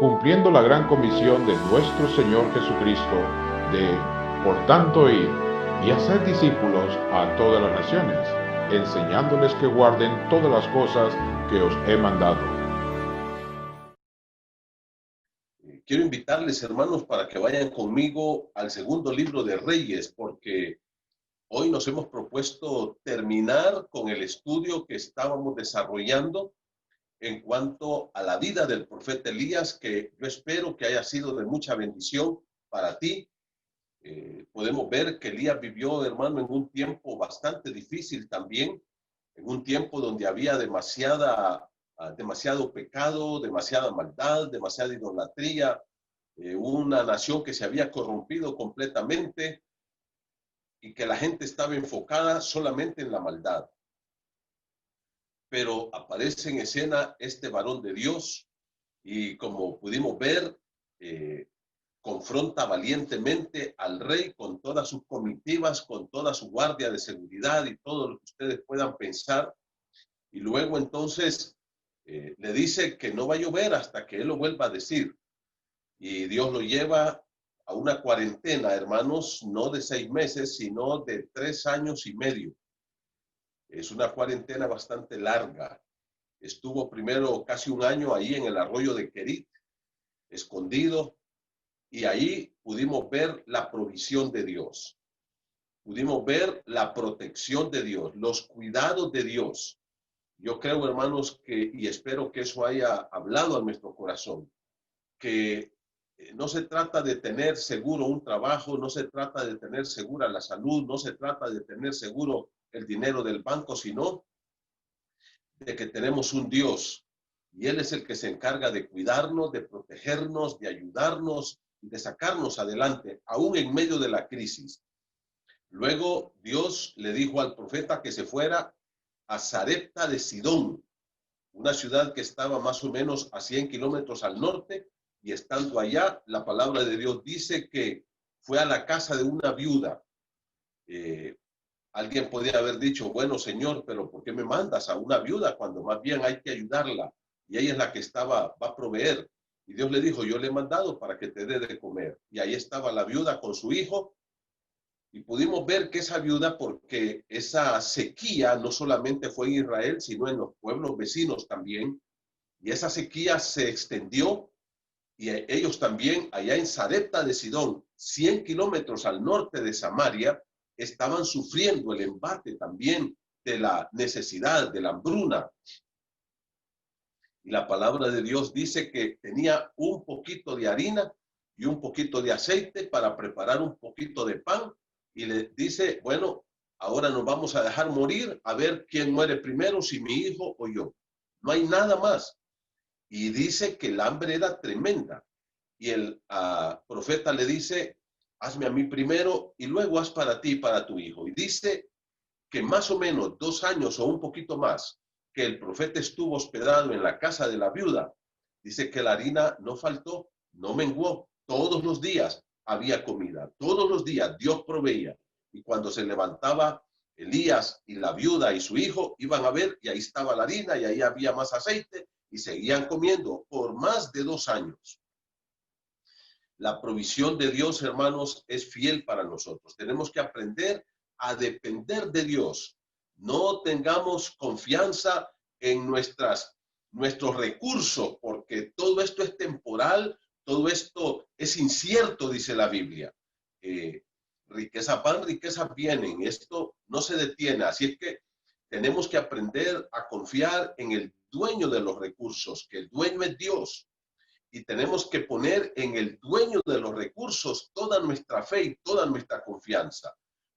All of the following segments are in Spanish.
cumpliendo la gran comisión de nuestro Señor Jesucristo de, por tanto, ir y hacer discípulos a todas las naciones, enseñándoles que guarden todas las cosas que os he mandado. Quiero invitarles, hermanos, para que vayan conmigo al segundo libro de Reyes, porque hoy nos hemos propuesto terminar con el estudio que estábamos desarrollando en cuanto a la vida del profeta Elías, que yo espero que haya sido de mucha bendición para ti. Podemos ver que Elías vivió, hermano, en un tiempo bastante difícil también, en un tiempo donde había demasiado pecado, demasiada maldad, demasiada idolatría, una nación que se había corrompido completamente y que la gente estaba enfocada solamente en la maldad. Pero aparece en escena este varón de Dios y, como pudimos ver, confronta valientemente al rey con todas sus comitivas, con toda su guardia de seguridad y todo lo que ustedes puedan pensar. Y luego entonces le dice que no va a llover hasta que él lo vuelva a decir. Y Dios lo lleva a una cuarentena, hermanos, no de 6 meses, sino de 3 años y medio. Es una cuarentena bastante larga. Estuvo primero casi un año ahí en el arroyo de Querit, escondido, y ahí pudimos ver la provisión de Dios. Pudimos ver la protección de Dios, los cuidados de Dios. Yo creo, hermanos, y espero que eso haya hablado a nuestro corazón, que no se trata de tener seguro un trabajo, no se trata de tener segura la salud, no se trata de tener seguro el dinero del banco, sino de que tenemos un Dios y Él es el que se encarga de cuidarnos, de protegernos, de ayudarnos y de sacarnos adelante, aún en medio de la crisis. Luego Dios le dijo al profeta que se fuera a Sarepta de Sidón, una ciudad que estaba más o menos a 100 kilómetros al norte, y estando allá, la palabra de Dios dice que fue a la casa de una viuda. Alguien podría haber dicho, bueno, Señor, pero ¿por qué me mandas a una viuda cuando más bien hay que ayudarla? Y ella es la que va a proveer. Y Dios le dijo, yo le he mandado para que te dé de comer. Y ahí estaba la viuda con su hijo. Y pudimos ver que esa viuda, porque esa sequía no solamente fue en Israel, sino en los pueblos vecinos también. Y esa sequía se extendió y ellos también, allá en Sarepta de Sidón, 100 kilómetros al norte de Samaria, estaban sufriendo el embate también de la necesidad, de la hambruna. Y la palabra de Dios dice que tenía un poquito de harina y un poquito de aceite para preparar un poquito de pan. Y le dice, bueno, ahora nos vamos a dejar morir, a ver quién muere primero, si mi hijo o yo. No hay nada más. Y dice que el hambre era tremenda. Y el profeta le dice, hazme a mí primero y luego haz para ti y para tu hijo. Y dice que más o menos 2 años o un poquito más que el profeta estuvo hospedado en la casa de la viuda, dice que la harina no faltó, no menguó. Todos los días había comida, todos los días Dios proveía. Y cuando se levantaba Elías y la viuda y su hijo, iban a ver y ahí estaba la harina y ahí había más aceite y seguían comiendo por más de 2 años. La provisión de Dios, hermanos, es fiel para nosotros. Tenemos que aprender a depender de Dios. No tengamos confianza en nuestros recursos, porque todo esto es temporal, todo esto es incierto, dice la Biblia. Riqueza van, riqueza vienen. Esto no se detiene. Así es que tenemos que aprender a confiar en el dueño de los recursos, que el dueño es Dios. Y tenemos que poner en el dueño de los recursos toda nuestra fe y toda nuestra confianza.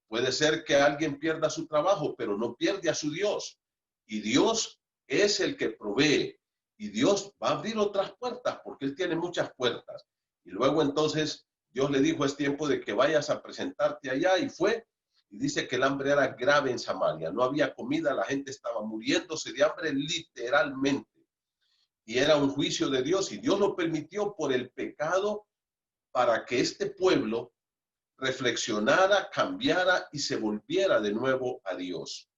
Puede ser que alguien pierda su trabajo, pero no pierde a su Dios. Y Dios es el que provee. Y Dios va a abrir otras puertas, porque Él tiene muchas puertas. Y luego entonces Dios le dijo, es tiempo de que vayas a presentarte allá, y fue. Y dice que el hambre era grave en Samaria. No había comida, la gente estaba muriéndose de hambre literalmente. Y era un juicio de Dios, y Dios lo permitió por el pecado para que este pueblo reflexionara, cambiara y se volviera de nuevo a Dios.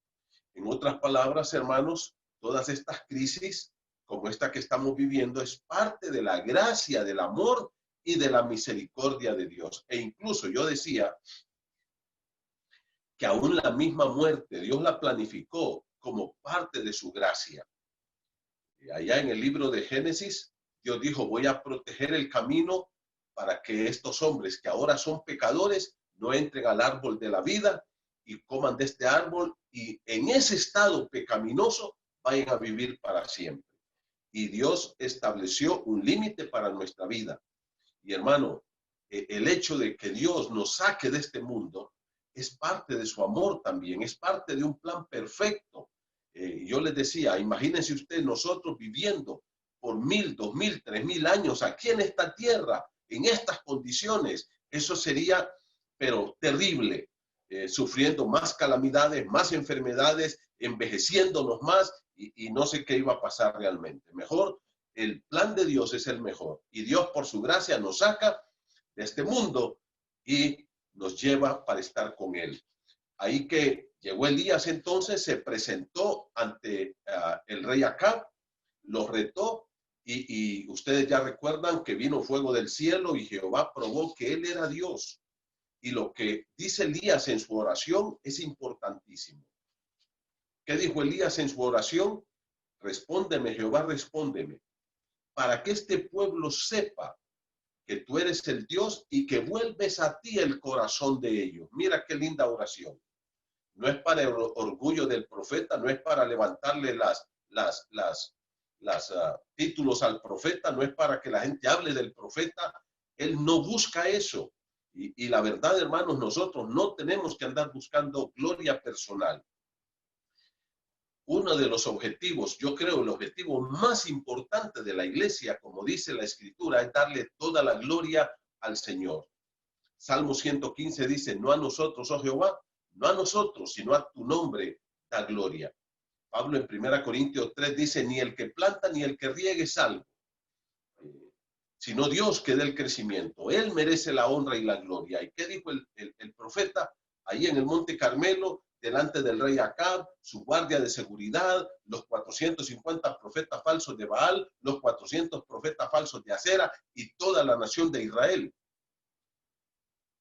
En otras palabras, hermanos, todas estas crisis como esta que estamos viviendo es parte de la gracia, del amor y de la misericordia de Dios. E incluso yo decía que aún la misma muerte Dios la planificó como parte de su gracia. Allá en el libro de Génesis, Dios dijo, voy a proteger el camino para que estos hombres que ahora son pecadores no entren al árbol de la vida y coman de este árbol y en ese estado pecaminoso vayan a vivir para siempre. Y Dios estableció un límite para nuestra vida. Y hermano, el hecho de que Dios nos saque de este mundo es parte de su amor también, es parte de un plan perfecto. Yo les decía, imagínense usted nosotros viviendo por 1000, 2000, 3000 años aquí en esta tierra, en estas condiciones. Eso sería, pero terrible, sufriendo más calamidades, más enfermedades, envejeciéndonos más y no sé qué iba a pasar realmente. Mejor, el plan de Dios es el mejor y Dios por su gracia nos saca de este mundo y nos lleva para estar con Él. Ahí que llegó Elías entonces, se presentó ante el rey Acab, lo retó y ustedes ya recuerdan que vino fuego del cielo y Jehová probó que él era Dios. Y lo que dice Elías en su oración es importantísimo. ¿Qué dijo Elías en su oración? Respóndeme, Jehová, respóndeme, para que este pueblo sepa que tú eres el Dios y que vuelves a ti el corazón de ellos. Mira qué linda oración. No es para el orgullo del profeta, no es para levantarle títulos al profeta, no es para que la gente hable del profeta. Él no busca eso. Y la verdad, hermanos, nosotros no tenemos que andar buscando gloria personal. Uno de los objetivos, yo creo, el objetivo más importante de la iglesia, como dice la Escritura, es darle toda la gloria al Señor. Salmo 115 dice, no a nosotros, oh Jehová, no a nosotros, sino a tu nombre da gloria. Pablo en 1 Corintios 3 dice, ni el que planta ni el que riegue es algo, sino Dios que dé el crecimiento. Él merece la honra y la gloria. ¿Y qué dijo el profeta? Ahí en el Monte Carmelo, delante del rey Acab, su guardia de seguridad, los 450 profetas falsos de Baal, los 400 profetas falsos de Acera y toda la nación de Israel.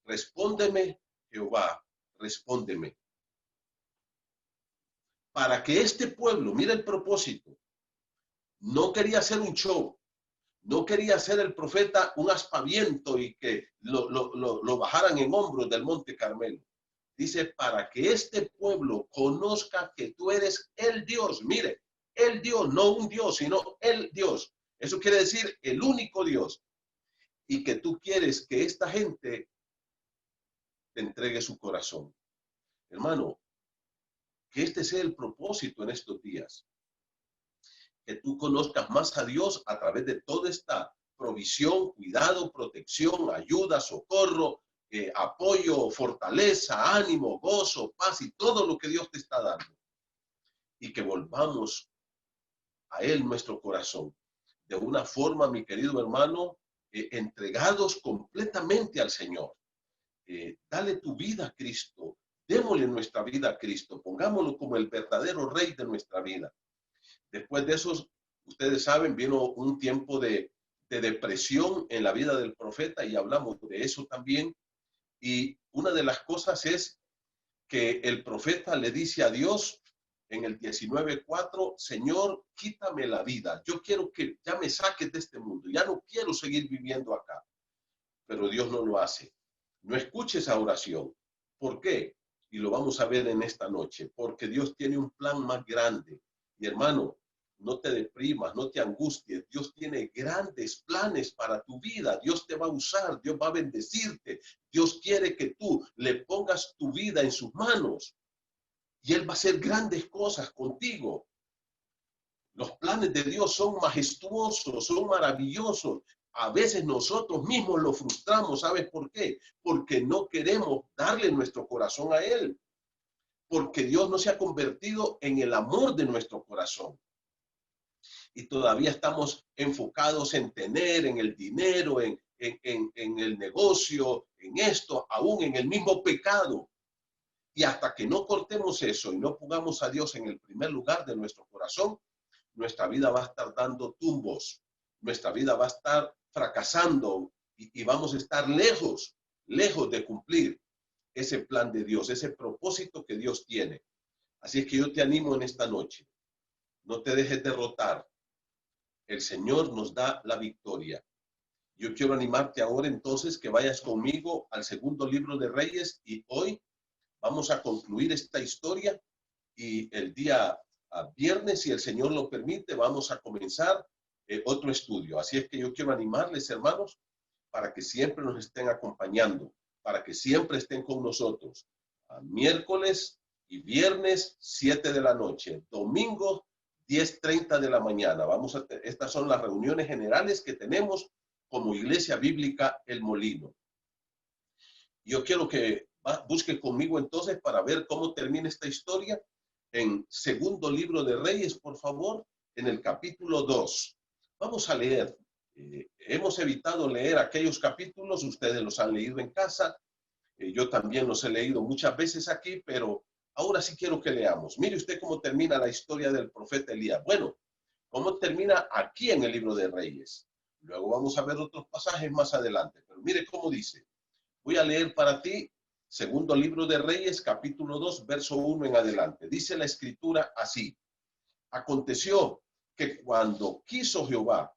Respóndeme, Jehová, respóndeme. Para que este pueblo, mira el propósito, no quería hacer un show, no quería hacer el profeta un aspaviento y que lo bajaran en hombros del Monte Carmelo. Dice, para que este pueblo conozca que tú eres el Dios. Mire, el Dios, no un Dios, sino el Dios. Eso quiere decir el único Dios. Y que tú quieres que esta gente te entregue su corazón. Hermano, que este sea el propósito en estos días. Que tú conozcas más a Dios a través de toda esta provisión, cuidado, protección, ayuda, socorro, apoyo, fortaleza, ánimo, gozo, paz y todo lo que Dios te está dando. Y que volvamos a Él nuestro corazón. De una forma, mi querido hermano, entregados completamente al Señor. Dale tu vida a Cristo. Démosle nuestra vida a Cristo. Pongámoslo como el verdadero Rey de nuestra vida. Después de eso, ustedes saben, vino un tiempo de depresión en la vida del profeta y hablamos de eso también. Y una de las cosas es que el profeta le dice a Dios en el 19:4, Señor, quítame la vida. Yo quiero que ya me saques de este mundo. Ya no quiero seguir viviendo acá. Pero Dios no lo hace. No escuche esa oración. ¿Por qué? Y lo vamos a ver en esta noche. Porque Dios tiene un plan más grande. Y hermano, no te deprimas, no te angusties. Dios tiene grandes planes para tu vida. Dios te va a usar, Dios va a bendecirte. Dios quiere que tú le pongas tu vida en sus manos. Y Él va a hacer grandes cosas contigo. Los planes de Dios son majestuosos, son maravillosos. A veces nosotros mismos lo frustramos. ¿Sabes por qué? Porque no queremos darle nuestro corazón a Él. Porque Dios no se ha convertido en el amor de nuestro corazón. Y todavía estamos enfocados en tener, en el dinero, en el negocio, en esto, aún en el mismo pecado. Y hasta que no cortemos eso y no pongamos a Dios en el primer lugar de nuestro corazón, nuestra vida va a estar dando tumbos, nuestra vida va a estar fracasando y vamos a estar lejos de cumplir ese plan de Dios, ese propósito que Dios tiene. Así es que yo te animo en esta noche. No te dejes derrotar. El Señor nos da la victoria. Yo quiero animarte ahora entonces que vayas conmigo al segundo libro de Reyes y hoy vamos a concluir esta historia y el día viernes, si el Señor lo permite, vamos a comenzar otro estudio. Así es que yo quiero animarles, hermanos, para que siempre nos estén acompañando, para que siempre estén con nosotros. Miércoles y viernes, 7 de la noche. Domingo, 10:30 de la mañana. Estas son las reuniones generales que tenemos como Iglesia Bíblica El Molino. Yo quiero que busque conmigo entonces para ver cómo termina esta historia en segundo libro de Reyes, por favor, en el capítulo 2. Vamos a leer. Hemos evitado leer aquellos capítulos, ustedes los han leído en casa, yo también los he leído muchas veces aquí, pero ahora sí quiero que leamos. Mire usted cómo termina la historia del profeta Elías. Bueno, cómo termina aquí en el libro de Reyes. Luego vamos a ver otros pasajes más adelante, pero mire cómo dice. Voy a leer para ti segundo libro de Reyes, capítulo 2, verso 1 en adelante. Dice la escritura así. Aconteció que cuando quiso Jehová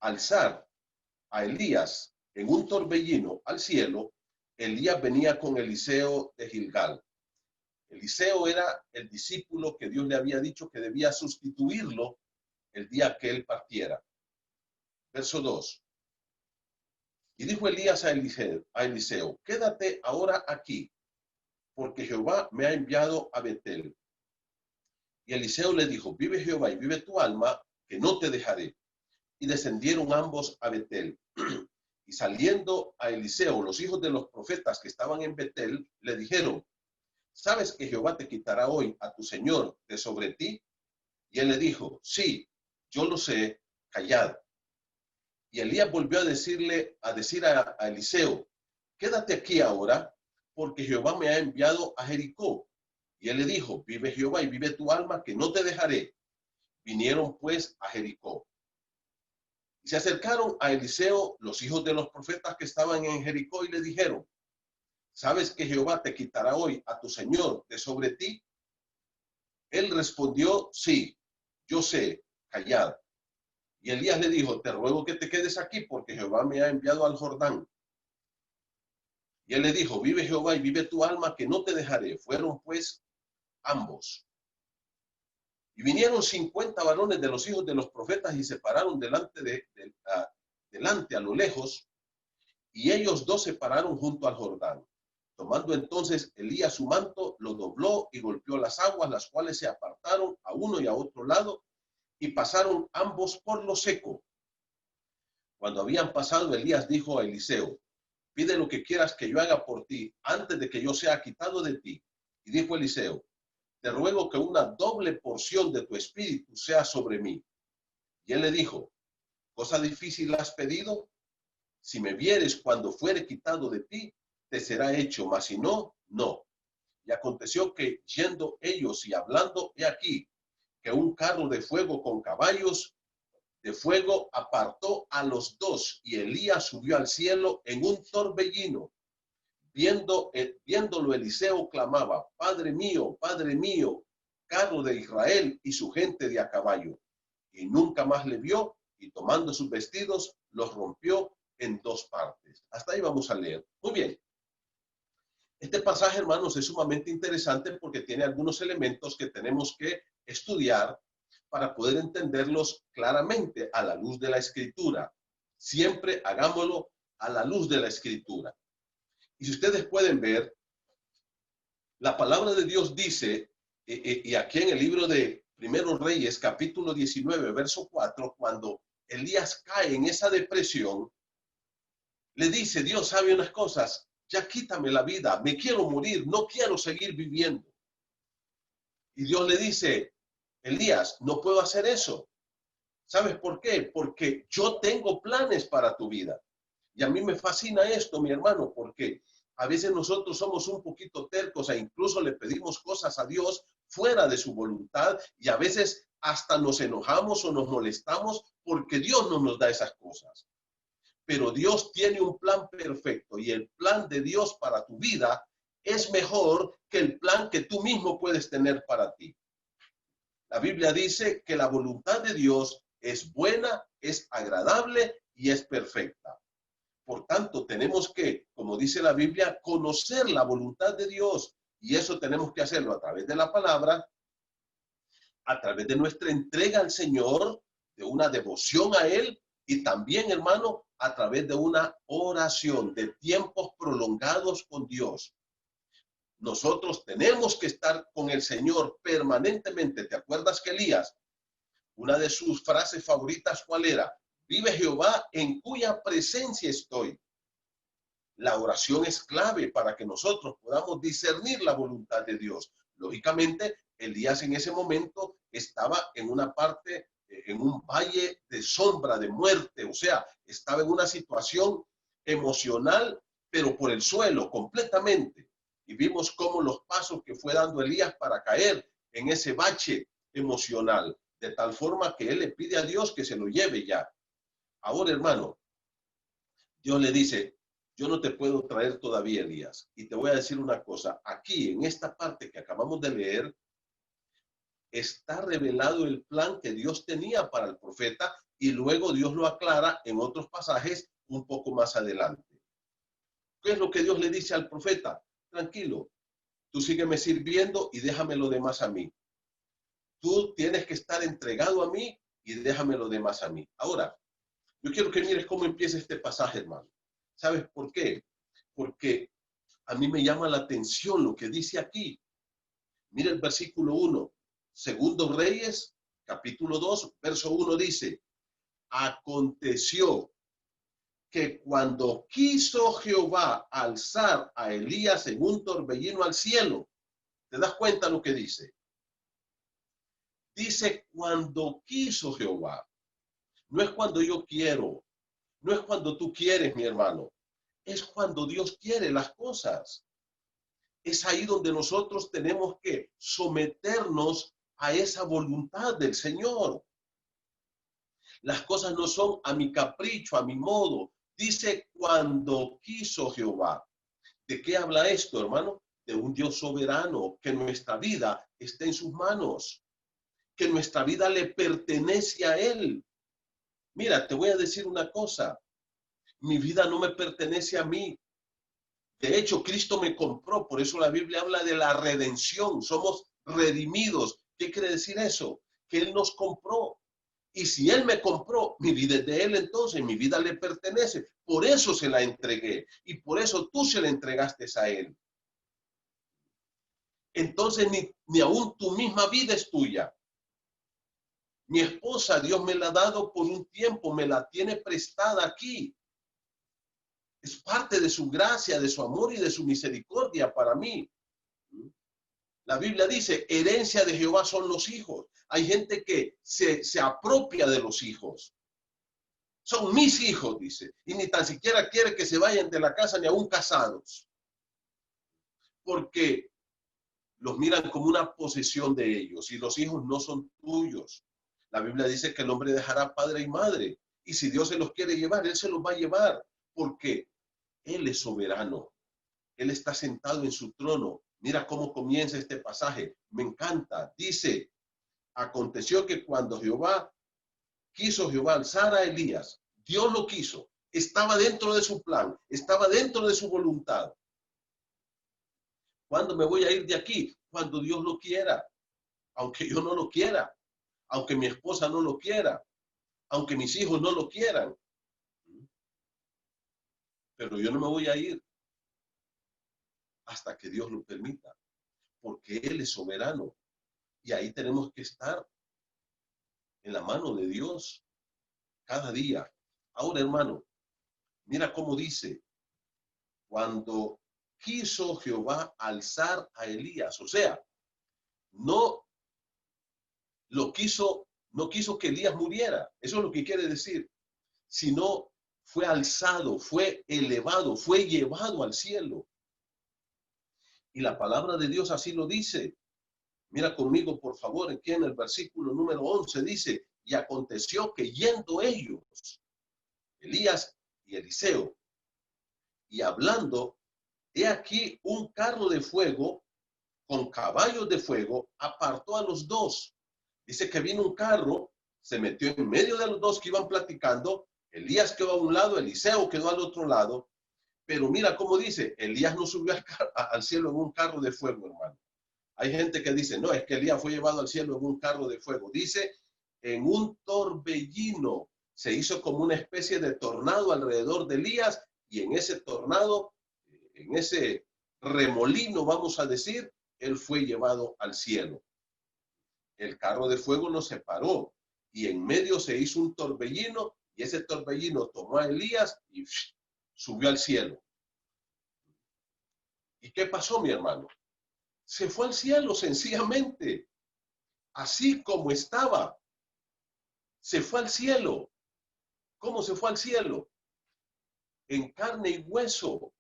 alzar a Elías en un torbellino al cielo, Elías venía con Eliseo de Gilgal. Eliseo era el discípulo que Dios le había dicho que debía sustituirlo el día que él partiera. Verso 2. Y dijo Elías a Eliseo, quédate ahora aquí, porque Jehová me ha enviado a Betel. Y Eliseo le dijo, vive Jehová y vive tu alma, que no te dejaré. Y descendieron ambos a Betel. Y saliendo a Eliseo, los hijos de los profetas que estaban en Betel, le dijeron, ¿sabes que Jehová te quitará hoy a tu señor de sobre ti? Y él le dijo, sí, yo lo sé, callad. Y Elías volvió a decir a Eliseo, quédate aquí ahora, porque Jehová me ha enviado a Jericó. Y él le dijo, vive Jehová y vive tu alma, que no te dejaré. Vinieron pues a Jericó. Y se acercaron a Eliseo los hijos de los profetas que estaban en Jericó y le dijeron, ¿sabes que Jehová te quitará hoy a tu señor de sobre ti? Él respondió, sí, yo sé, callad. Y Elías le dijo, te ruego que te quedes aquí porque Jehová me ha enviado al Jordán. Y él le dijo, vive Jehová y vive tu alma, que no te dejaré. Fueron pues ambos. Y vinieron 50 varones de los hijos de los profetas y se pararon delante a lo lejos, y ellos dos se pararon junto al Jordán. Tomando entonces Elías su manto, lo dobló y golpeó las aguas, las cuales se apartaron a uno y a otro lado, y pasaron ambos por lo seco. Cuando habían pasado, Elías dijo a Eliseo, pide lo que quieras que yo haga por ti, antes de que yo sea quitado de ti. Y dijo Eliseo, te ruego que una doble porción de tu espíritu sea sobre mí. Y él le dijo, ¿cosa difícil has pedido? Si me vieres cuando fuere quitado de ti, te será hecho, mas si no, no. Y aconteció que yendo ellos y hablando, he aquí, que un carro de fuego con caballos de fuego apartó a los dos, y Elías subió al cielo en un torbellino. Viéndolo Eliseo clamaba, Padre mío, carro de Israel y su gente de a caballo. Y nunca más le vio, y tomando sus vestidos, los rompió en dos partes. Hasta ahí vamos a leer. Muy bien. Este pasaje, hermanos, es sumamente interesante porque tiene algunos elementos que tenemos que estudiar para poder entenderlos claramente a la luz de la Escritura. Siempre hagámoslo a la luz de la Escritura. Y si ustedes pueden ver, la palabra de Dios dice, y aquí en el libro de Primeros Reyes, capítulo 19, verso 4, cuando Elías cae en esa depresión, le dice, Dios sabe unas cosas, ya quítame la vida, me quiero morir, no quiero seguir viviendo. Y Dios le dice, Elías, no puedo hacer eso. ¿Sabes por qué? Porque yo tengo planes para tu vida. Y a mí me fascina esto, mi hermano, porque a veces nosotros somos un poquito tercos e incluso le pedimos cosas a Dios fuera de su voluntad y a veces hasta nos enojamos o nos molestamos porque Dios no nos da esas cosas. Pero Dios tiene un plan perfecto y el plan de Dios para tu vida es mejor que el plan que tú mismo puedes tener para ti. La Biblia dice que la voluntad de Dios es buena, es agradable y es perfecta. Por tanto, tenemos que, como dice la Biblia, conocer la voluntad de Dios. Y eso tenemos que hacerlo a través de la palabra, a través de nuestra entrega al Señor, de una devoción a Él y también, hermano, a través de una oración, de tiempos prolongados con Dios. Nosotros tenemos que estar con el Señor permanentemente. ¿Te acuerdas que Elías, una de sus frases favoritas, cuál era? Vive Jehová en cuya presencia estoy. La oración es clave para que nosotros podamos discernir la voluntad de Dios. Lógicamente, Elías en ese momento estaba en una parte, en un valle de sombra, de muerte, o sea, estaba en una situación emocional, pero por el suelo, completamente. Y vimos cómo los pasos que fue dando Elías para caer en ese bache emocional, de tal forma que él le pide a Dios que se lo lleve ya. Ahora, hermano, Dios le dice, yo no te puedo traer todavía, Elías. Y te voy a decir una cosa, aquí en esta parte que acabamos de leer, está revelado el plan que Dios tenía para el profeta y luego Dios lo aclara en otros pasajes un poco más adelante. ¿Qué es lo que Dios le dice al profeta? Tranquilo, tú sígueme sirviendo y déjame lo demás a mí. Tú tienes que estar entregado a mí y déjame lo demás a mí. Ahora, yo quiero que mires cómo empieza este pasaje, hermano. ¿Sabes por qué? Porque a mí me llama la atención lo que dice aquí. Mira el versículo 1. Segundo Reyes, capítulo 2, verso 1 dice, aconteció que cuando quiso Jehová alzar a Elías en un torbellino al cielo, ¿te das cuenta lo que dice? Dice cuando quiso Jehová. No es cuando yo quiero, no es cuando tú quieres, mi hermano. Es cuando Dios quiere las cosas. Es ahí donde nosotros tenemos que someternos a esa voluntad del Señor. Las cosas no son a mi capricho, a mi modo. Dice cuando quiso Jehová. ¿De qué habla esto, hermano? De un Dios soberano, que nuestra vida está en sus manos, que nuestra vida le pertenece a Él. Mira, te voy a decir una cosa. Mi vida no me pertenece a mí. De hecho, Cristo me compró. Por eso la Biblia habla de la redención. Somos redimidos. ¿Qué quiere decir eso? Que Él nos compró. Y si Él me compró, mi vida es de Él, entonces mi vida le pertenece. Por eso se la entregué. Y por eso tú se la entregaste a Él. Entonces ni aún tu misma vida es tuya. Mi esposa, Dios me la ha dado por un tiempo, me la tiene prestada aquí. Es parte de su gracia, de su amor y de su misericordia para mí. La Biblia dice, herencia de Jehová son los hijos. Hay gente que se apropia de los hijos. Son mis hijos, dice. Y ni tan siquiera quiere que se vayan de la casa ni aún casados. Porque los miran como una posesión de ellos. Y los hijos no son tuyos. La Biblia dice que el hombre dejará padre y madre. Y si Dios se los quiere llevar, Él se los va a llevar. Porque Él es soberano. Él está sentado en su trono. Mira cómo comienza este pasaje. Me encanta. Dice, aconteció que cuando quiso Jehová alzar a Elías, Dios lo quiso. Estaba dentro de su plan. Estaba dentro de su voluntad. ¿Cuándo me voy a ir de aquí? Cuando Dios lo quiera. Aunque yo no lo quiera. Aunque mi esposa no lo quiera. Aunque mis hijos no lo quieran. Pero yo no me voy a ir hasta que Dios lo permita, porque Él es soberano. Y ahí tenemos que estar en la mano de Dios cada día. Ahora, hermano, mira cómo dice, cuando quiso Jehová alzar a Elías, o sea, no quiso que Elías muriera, eso es lo que quiere decir, sino fue alzado, fue elevado, fue llevado al cielo. Y la palabra de Dios así lo dice. Mira conmigo, por favor, aquí en el versículo número 11 dice, y aconteció que yendo ellos, Elías y Eliseo, y hablando, he aquí un carro de fuego con caballos de fuego apartó a los dos. Dice que vino un carro, se metió en medio de los dos que iban platicando. Elías quedó a un lado, Eliseo quedó al otro lado. Pero mira cómo dice, Elías no subió al cielo en un carro de fuego, hermano. Hay gente que dice, no, es que Elías fue llevado al cielo en un carro de fuego. Dice, en un torbellino. Se hizo como una especie de tornado alrededor de Elías y en ese tornado, en ese remolino, vamos a decir, él fue llevado al cielo. El carro de fuego no se paró y en medio se hizo un torbellino y ese torbellino tomó a Elías y subió al cielo. ¿Y qué pasó, mi hermano? Se fue al cielo sencillamente, así como estaba. Se fue al cielo. ¿Cómo se fue al cielo? En carne y hueso.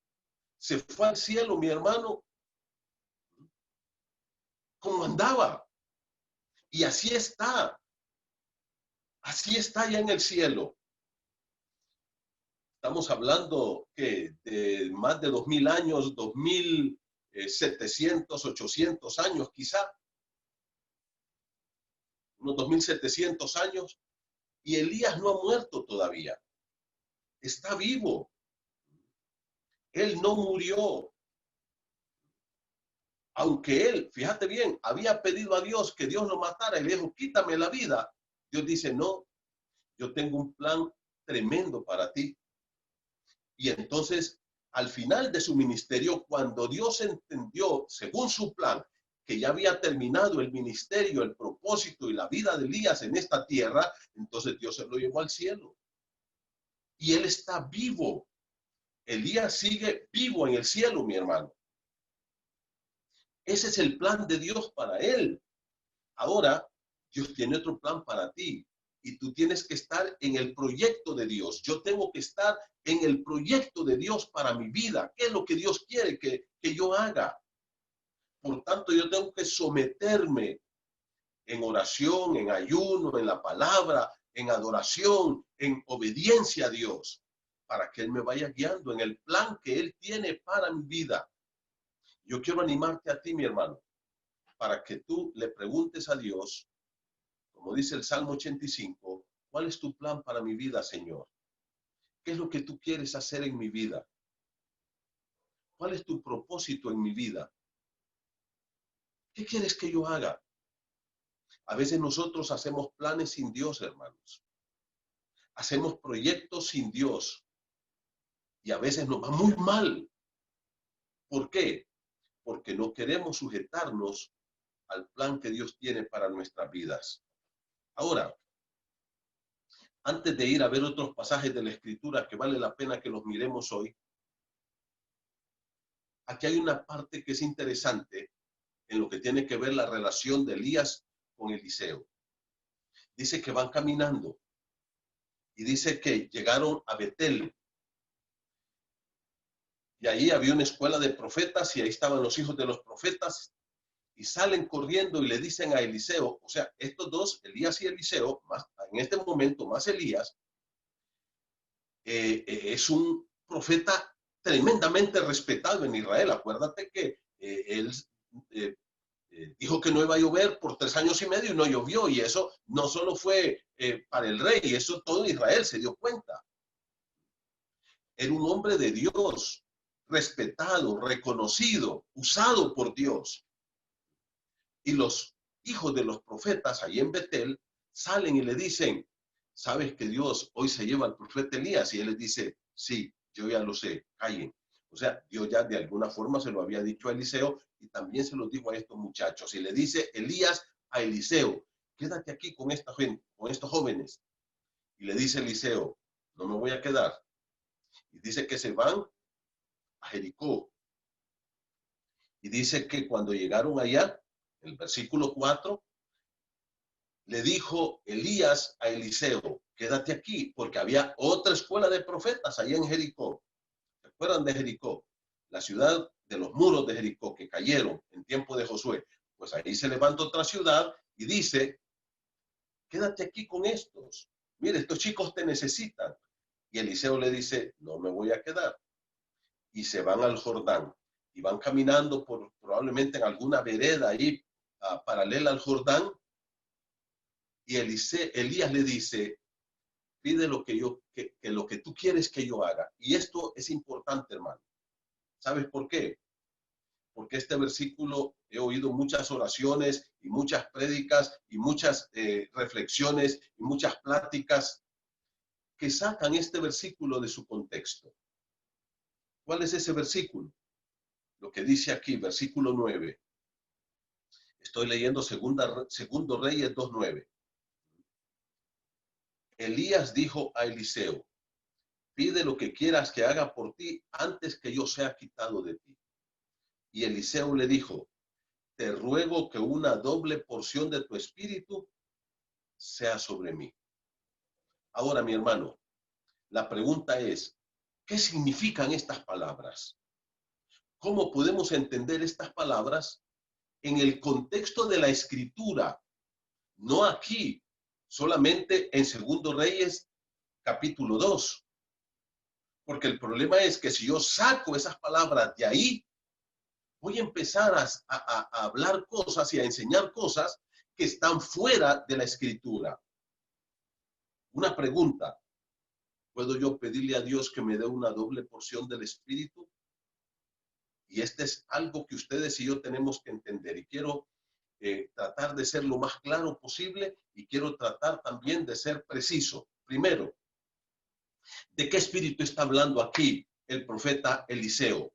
Se fue al cielo, mi hermano, como andaba. Y así está. Así está ya en el cielo. Estamos hablando que de más de 2000 años, 2700, 800 años quizá. Unos 2700 años. Y Elías no ha muerto todavía. Está vivo. Él no murió. Aunque él, fíjate bien, había pedido a Dios que Dios lo matara y le dijo, quítame la vida. Dios dice, no, yo tengo un plan tremendo para ti. Y entonces, al final de su ministerio, cuando Dios entendió, según su plan, que ya había terminado el ministerio, el propósito y la vida de Elías en esta tierra, entonces Dios se lo llevó al cielo. Y él está vivo. Elías sigue vivo en el cielo, mi hermano. Ese es el plan de Dios para él. Ahora, Dios tiene otro plan para ti y tú tienes que estar en el proyecto de Dios. Yo tengo que estar en el proyecto de Dios para mi vida. ¿Qué es lo que Dios quiere que yo haga? Por tanto, yo tengo que someterme en oración, en ayuno, en la palabra, en adoración, en obediencia a Dios, para que Él me vaya guiando en el plan que Él tiene para mi vida. Yo quiero animarte a ti, mi hermano, para que tú le preguntes a Dios, como dice el Salmo 85, ¿cuál es tu plan para mi vida, Señor? ¿Qué es lo que tú quieres hacer en mi vida? ¿Cuál es tu propósito en mi vida? ¿Qué quieres que yo haga? A veces nosotros hacemos planes sin Dios, hermanos. Hacemos proyectos sin Dios. Y a veces nos va muy mal. ¿Por qué? Porque no queremos sujetarnos al plan que Dios tiene para nuestras vidas. Ahora, antes de ir a ver otros pasajes de la Escritura que vale la pena que los miremos hoy, aquí hay una parte que es interesante en lo que tiene que ver la relación de Elías con Eliseo. Dice que van caminando y dice que llegaron a Betel. Y ahí había una escuela de profetas y ahí estaban los hijos de los profetas y salen corriendo y le dicen a Eliseo, o sea, estos dos, Elías y Eliseo, más, en este momento más Elías, es un profeta tremendamente respetado en Israel. Acuérdate que él dijo que no iba a llover por 3 años y medio y no llovió, y eso no solo fue para el rey, eso todo Israel se dio cuenta. Era un hombre de Dios, respetado, reconocido, usado por Dios. Y los hijos de los profetas ahí en Betel salen y le dicen, ¿sabes que Dios hoy se lleva al profeta Elías? Y él les dice, sí, yo ya lo sé, callen. O sea, Dios ya de alguna forma se lo había dicho a Eliseo y también se lo dijo a estos muchachos. Y le dice Elías a Eliseo, quédate aquí con esta gente, con estos jóvenes. Y le dice Eliseo, no me voy a quedar. Y dice que se van a Jericó. Y dice que cuando llegaron allá, el versículo 4, le dijo Elías a Eliseo, quédate aquí, porque había otra escuela de profetas allá en Jericó. ¿Se acuerdan de Jericó? La ciudad de los muros de Jericó que cayeron en tiempo de Josué. Pues ahí se levanta otra ciudad y dice, quédate aquí con estos. Mire, estos chicos te necesitan. Y Eliseo le dice, no me voy a quedar. Y se van al Jordán. Y van caminando probablemente en alguna vereda ahí paralela al Jordán. Y Elías le dice, pide lo que lo que tú quieres que yo haga. Y esto es importante, hermano. ¿Sabes por qué? Porque este versículo he oído muchas oraciones y muchas prédicas y muchas reflexiones y muchas pláticas que sacan este versículo de su contexto. ¿Cuál es ese versículo? Lo que dice aquí, versículo 9. Estoy leyendo Segundo Reyes 2:9. Elías dijo a Eliseo, pide lo que quieras que haga por ti antes que yo sea quitado de ti. Y Eliseo le dijo, te ruego que una doble porción de tu espíritu sea sobre mí. Ahora, mi hermano, la pregunta es, ¿qué significan estas palabras? ¿Cómo podemos entender estas palabras en el contexto de la escritura? No aquí, solamente en Segundo Reyes, capítulo 2. Porque el problema es que si yo saco esas palabras de ahí, voy a empezar a hablar cosas y a enseñar cosas que están fuera de la escritura. Una pregunta, ¿puedo yo pedirle a Dios que me dé una doble porción del Espíritu? Y este es algo que ustedes y yo tenemos que entender. Y quiero tratar de ser lo más claro posible y quiero tratar también de ser preciso. Primero, ¿de qué espíritu está hablando aquí el profeta Eliseo?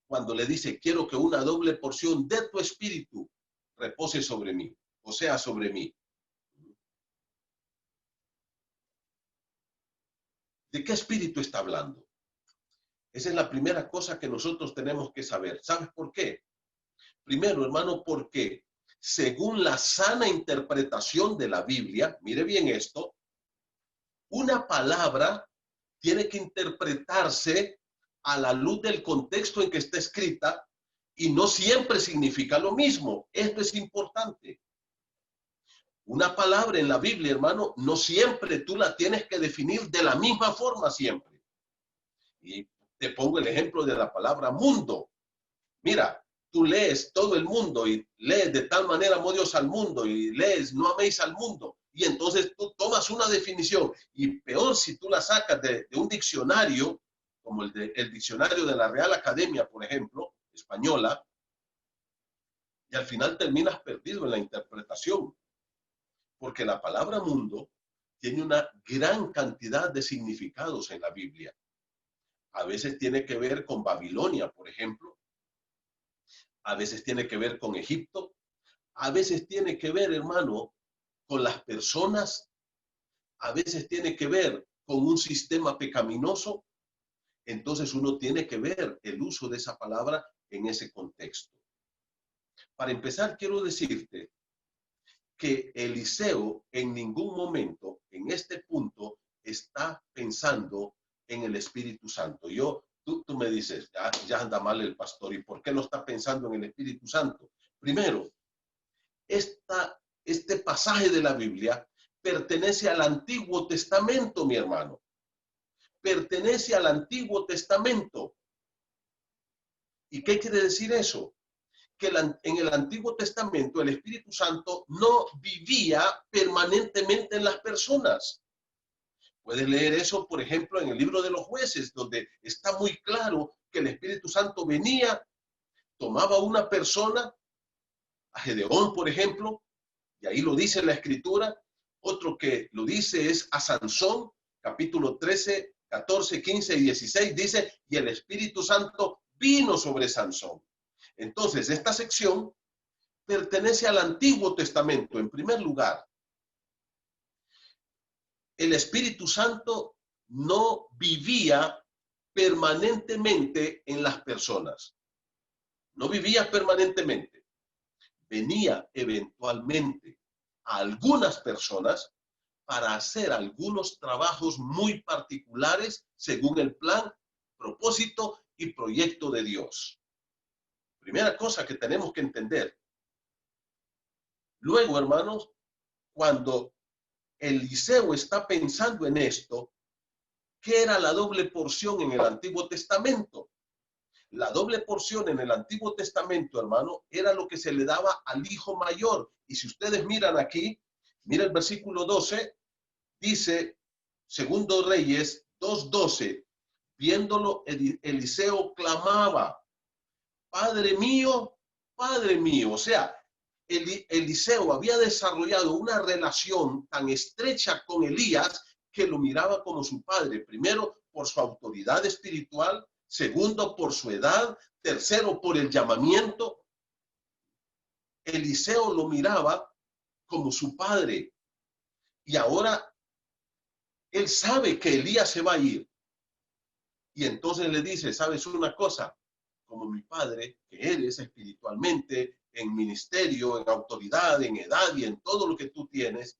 Cuando le dice, quiero que una doble porción de tu espíritu repose sobre mí, o sea, sobre mí. ¿De qué espíritu está hablando? Esa es la primera cosa que nosotros tenemos que saber. ¿Sabes por qué? Primero, hermano, porque según la sana interpretación de la Biblia, mire bien esto, una palabra tiene que interpretarse a la luz del contexto en que está escrita y no siempre significa lo mismo. Esto es importante. Una palabra en la Biblia, hermano, no siempre tú la tienes que definir de la misma forma siempre. Y te pongo el ejemplo de la palabra mundo. Mira, tú lees todo el mundo y lees de tal manera amó Dios al mundo y lees no améis al mundo. Y entonces tú tomas una definición y peor si tú la sacas de un diccionario, como el diccionario de la Real Academia, por ejemplo, española, y al final terminas perdido en la interpretación. Porque la palabra mundo tiene una gran cantidad de significados en la Biblia. A veces tiene que ver con Babilonia, por ejemplo. A veces tiene que ver con Egipto. A veces tiene que ver, hermano, con las personas. A veces tiene que ver con un sistema pecaminoso. Entonces uno tiene que ver el uso de esa palabra en ese contexto. Para empezar, quiero decirte que Eliseo en ningún momento en este punto está pensando en el Espíritu Santo. Tú me dices, ya anda mal el pastor, ¿y por qué no está pensando en el Espíritu Santo? Primero, este pasaje de la Biblia pertenece al Antiguo Testamento, mi hermano. Pertenece al Antiguo Testamento. ¿Y qué quiere decir eso? Que en el Antiguo Testamento el Espíritu Santo no vivía permanentemente en las personas. Puedes leer eso, por ejemplo, en el libro de los Jueces, donde está muy claro que el Espíritu Santo venía, tomaba una persona, a Gedeón, por ejemplo, y ahí lo dice la Escritura. Otro que lo dice es a Sansón, capítulo 13, 14, 15 y 16, dice, y el Espíritu Santo vino sobre Sansón. Entonces, esta sección pertenece al Antiguo Testamento, en primer lugar. El Espíritu Santo no vivía permanentemente en las personas. No vivía permanentemente. Venía eventualmente a algunas personas para hacer algunos trabajos muy particulares según el plan, propósito y proyecto de Dios. Primera cosa que tenemos que entender, Luego, hermanos, cuando Eliseo está pensando en esto, ¿qué era la doble porción en el Antiguo Testamento? La doble porción en el Antiguo Testamento, hermano, era lo que se le daba al hijo mayor. Y si ustedes miran aquí, mira el versículo 12, dice, segundo Reyes 2:12, viéndolo, Eliseo clamaba, Padre mío, Padre mío. O sea, Eliseo había desarrollado una relación tan estrecha con Elías que lo miraba como su padre. Primero, por su autoridad espiritual. Segundo, por su edad. Tercero, por el llamamiento. Eliseo lo miraba como su padre. Y ahora él sabe que Elías se va a ir. Y entonces le dice, ¿sabes una cosa? Como mi padre, que eres espiritualmente, en ministerio, en autoridad, en edad y en todo lo que tú tienes,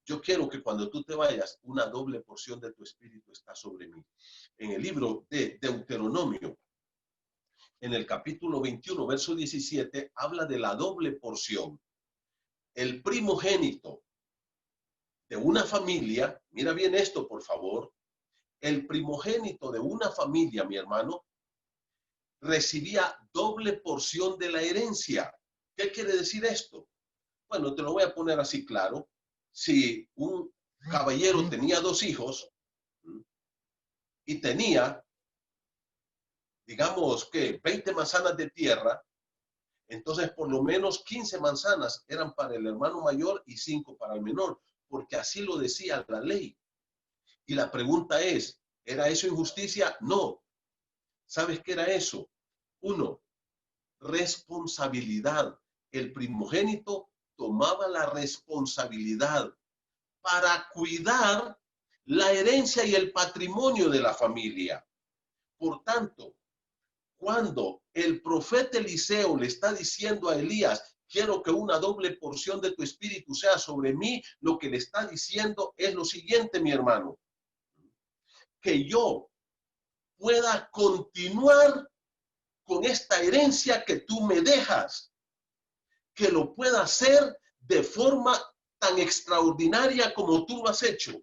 yo quiero que cuando tú te vayas, una doble porción de tu espíritu está sobre mí. En el libro de Deuteronomio, en el capítulo 21, verso 17, habla de la doble porción. El primogénito de una familia, mira bien esto, por favor, el primogénito de una familia, mi hermano, recibía doble porción de la herencia. ¿Qué quiere decir esto? Bueno, te lo voy a poner así claro. Si un caballero tenía 2 hijos y tenía, digamos que 20 manzanas de tierra, entonces por lo menos 15 manzanas eran para el hermano mayor y 5 para el menor, porque así lo decía la ley. Y la pregunta es, ¿era eso injusticia? No. ¿Sabes qué era eso? 1, responsabilidad. El primogénito tomaba la responsabilidad para cuidar la herencia y el patrimonio de la familia. Por tanto, cuando el profeta Eliseo le está diciendo a Elías, quiero que una doble porción de tu espíritu sea sobre mí, lo que le está diciendo es lo siguiente, mi hermano, que yo pueda continuar con esta herencia que tú me dejas, que lo pueda hacer de forma tan extraordinaria como tú lo has hecho,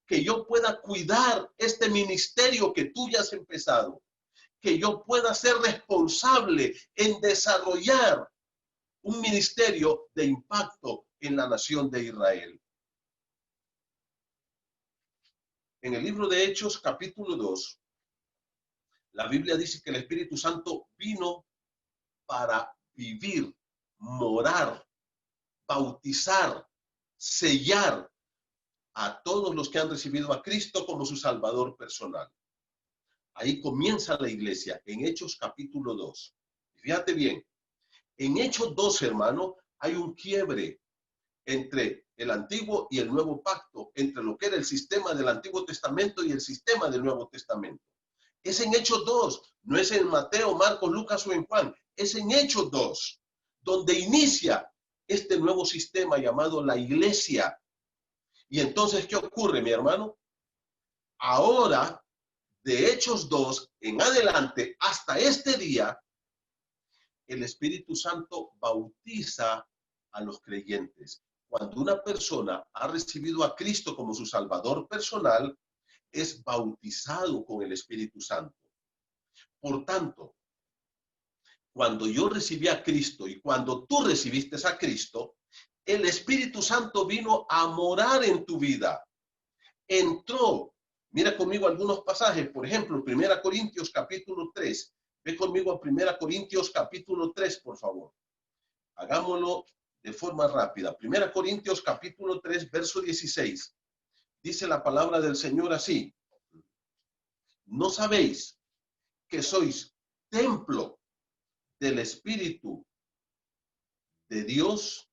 que yo pueda cuidar este ministerio que tú ya has empezado, que yo pueda ser responsable en desarrollar un ministerio de impacto en la nación de Israel. En el libro de Hechos, capítulo 2, la Biblia dice que el Espíritu Santo vino para vivir, morar, bautizar, sellar a todos los que han recibido a Cristo como su Salvador personal. Ahí comienza la iglesia, en Hechos capítulo 2. Fíjate bien, en Hechos 2, hermano, hay un quiebre entre el Antiguo y el Nuevo Pacto, entre lo que era el sistema del Antiguo Testamento y el sistema del Nuevo Testamento. Es en Hechos 2, no es en Mateo, Marcos, Lucas o en Juan, es en Hechos 2, donde inicia este nuevo sistema llamado la iglesia. Y entonces, ¿qué ocurre, mi hermano? Ahora, de Hechos 2 en adelante, hasta este día, el Espíritu Santo bautiza a los creyentes. Cuando una persona ha recibido a Cristo como su Salvador personal, es bautizado con el Espíritu Santo. Por tanto, cuando yo recibí a Cristo y cuando tú recibiste a Cristo, el Espíritu Santo vino a morar en tu vida. Entró. Mira conmigo algunos pasajes, por ejemplo, 1 Corintios capítulo 3. Ve conmigo a 1 Corintios capítulo 3, por favor. Hagámoslo de forma rápida. 1 Corintios capítulo 3, verso 16. Dice la palabra del Señor así. ¿No sabéis que sois templo del Espíritu de Dios?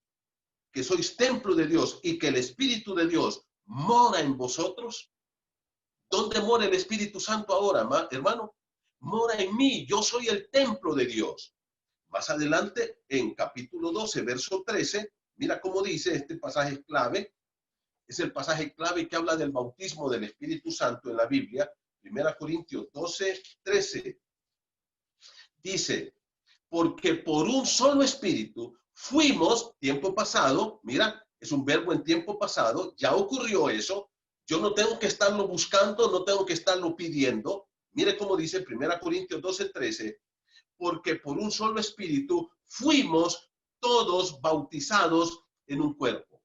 Que sois templo de Dios y que el Espíritu de Dios mora en vosotros. ¿Dónde mora el Espíritu Santo ahora, hermano? Mora en mí, yo soy el templo de Dios. Más adelante, en capítulo 12, verso 13, mira cómo dice este pasaje clave. Es el pasaje clave que habla del bautismo del Espíritu Santo en la Biblia. 1 Corintios 12, 13. Dice, porque por un solo espíritu Fuimos, tiempo pasado, mira, es un verbo en tiempo pasado, ya ocurrió eso. Yo no tengo que estarlo buscando, no tengo que estarlo pidiendo. Mire cómo dice 1 Corintios 12:13, porque por un solo espíritu fuimos todos bautizados en un cuerpo.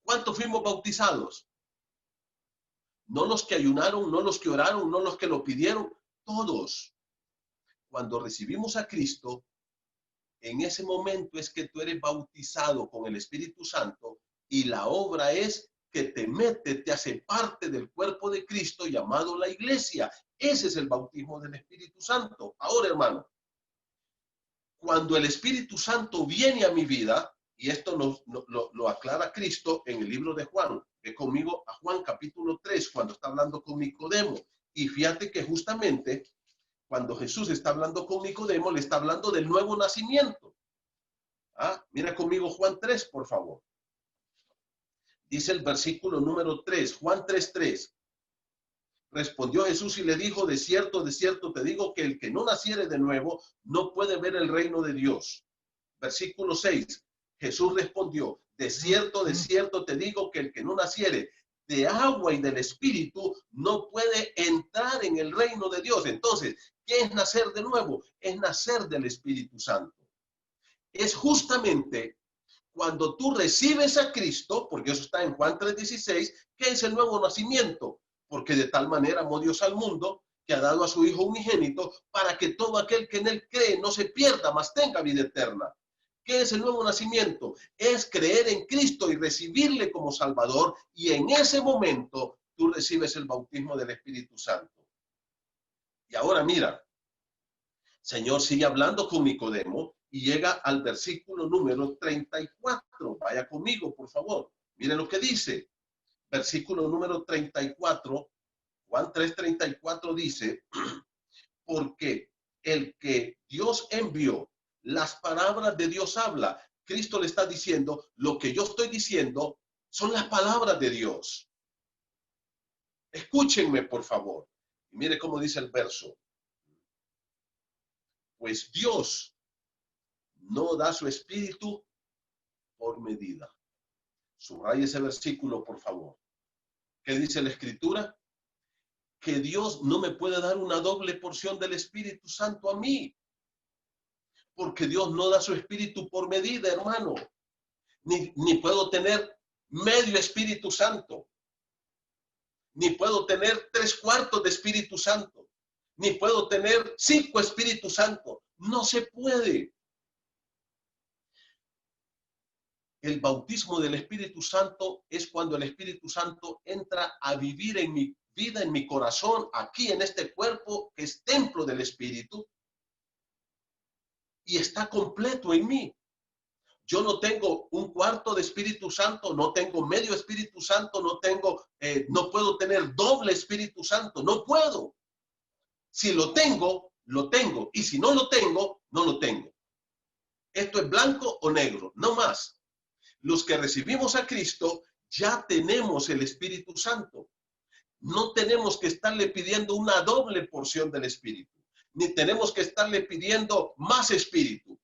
¿Cuántos fuimos bautizados? No los que ayunaron, no los que oraron, no los que lo pidieron, todos. Cuando recibimos a Cristo, en ese momento es que tú eres bautizado con el Espíritu Santo y la obra es que te mete, te hace parte del cuerpo de Cristo llamado la iglesia. Ese es el bautismo del Espíritu Santo. Ahora, hermano, cuando el Espíritu Santo viene a mi vida, y esto lo aclara Cristo en el libro de Juan, ve conmigo a Juan capítulo 3, cuando está hablando con Nicodemo, y fíjate que justamente cuando Jesús está hablando con Nicodemo, le está hablando del nuevo nacimiento. Mira conmigo Juan 3, por favor. Dice el versículo número 3, Juan 3:3. Respondió Jesús y le dijo, de cierto te digo que el que no naciere de nuevo no puede ver el reino de Dios. Versículo 6. Jesús respondió, de cierto te digo que el que no naciere de agua y del Espíritu no puede entrar en el reino de Dios. Entonces, ¿qué es nacer de nuevo? Es nacer del Espíritu Santo. Es justamente cuando tú recibes a Cristo, porque eso está en Juan 3:16, que es el nuevo nacimiento, porque de tal manera amó Dios al mundo que ha dado a su Hijo unigénito para que todo aquel que en él cree no se pierda, mas tenga vida eterna. ¿Qué es el nuevo nacimiento? Es creer en Cristo y recibirle como Salvador, y en ese momento tú recibes el bautismo del Espíritu Santo. Y ahora mira, Señor sigue hablando con Nicodemo y llega al versículo número 34. Vaya conmigo, por favor. Miren lo que dice. Versículo número 34, Juan 3:34 dice, porque el que Dios envió, las palabras de Dios habla. Cristo le está diciendo, lo que yo estoy diciendo son las palabras de Dios. Escúchenme, por favor. Y mire cómo dice el verso. Pues Dios no da su espíritu por medida. Subraya ese versículo, por favor. ¿Qué dice la Escritura? Que Dios no me puede dar una doble porción del Espíritu Santo a mí. Porque Dios no da su espíritu por medida, hermano. Ni puedo tener medio Espíritu Santo. Ni puedo tener 3/4 de Espíritu Santo. Ni puedo tener 5 Espíritu Santo. No se puede. El bautismo del Espíritu Santo es cuando el Espíritu Santo entra a vivir en mi vida, en mi corazón, aquí en este cuerpo que es templo del Espíritu, y está completo en mí. Yo no tengo 1/4 de Espíritu Santo, no tengo medio Espíritu Santo, no puedo tener doble Espíritu Santo, no puedo. Si lo tengo, lo tengo, y si no lo tengo, no lo tengo. Esto es blanco o negro, no más. Los que recibimos a Cristo ya tenemos el Espíritu Santo. No tenemos que estarle pidiendo una doble porción del Espíritu, ni tenemos que estarle pidiendo más Espíritu.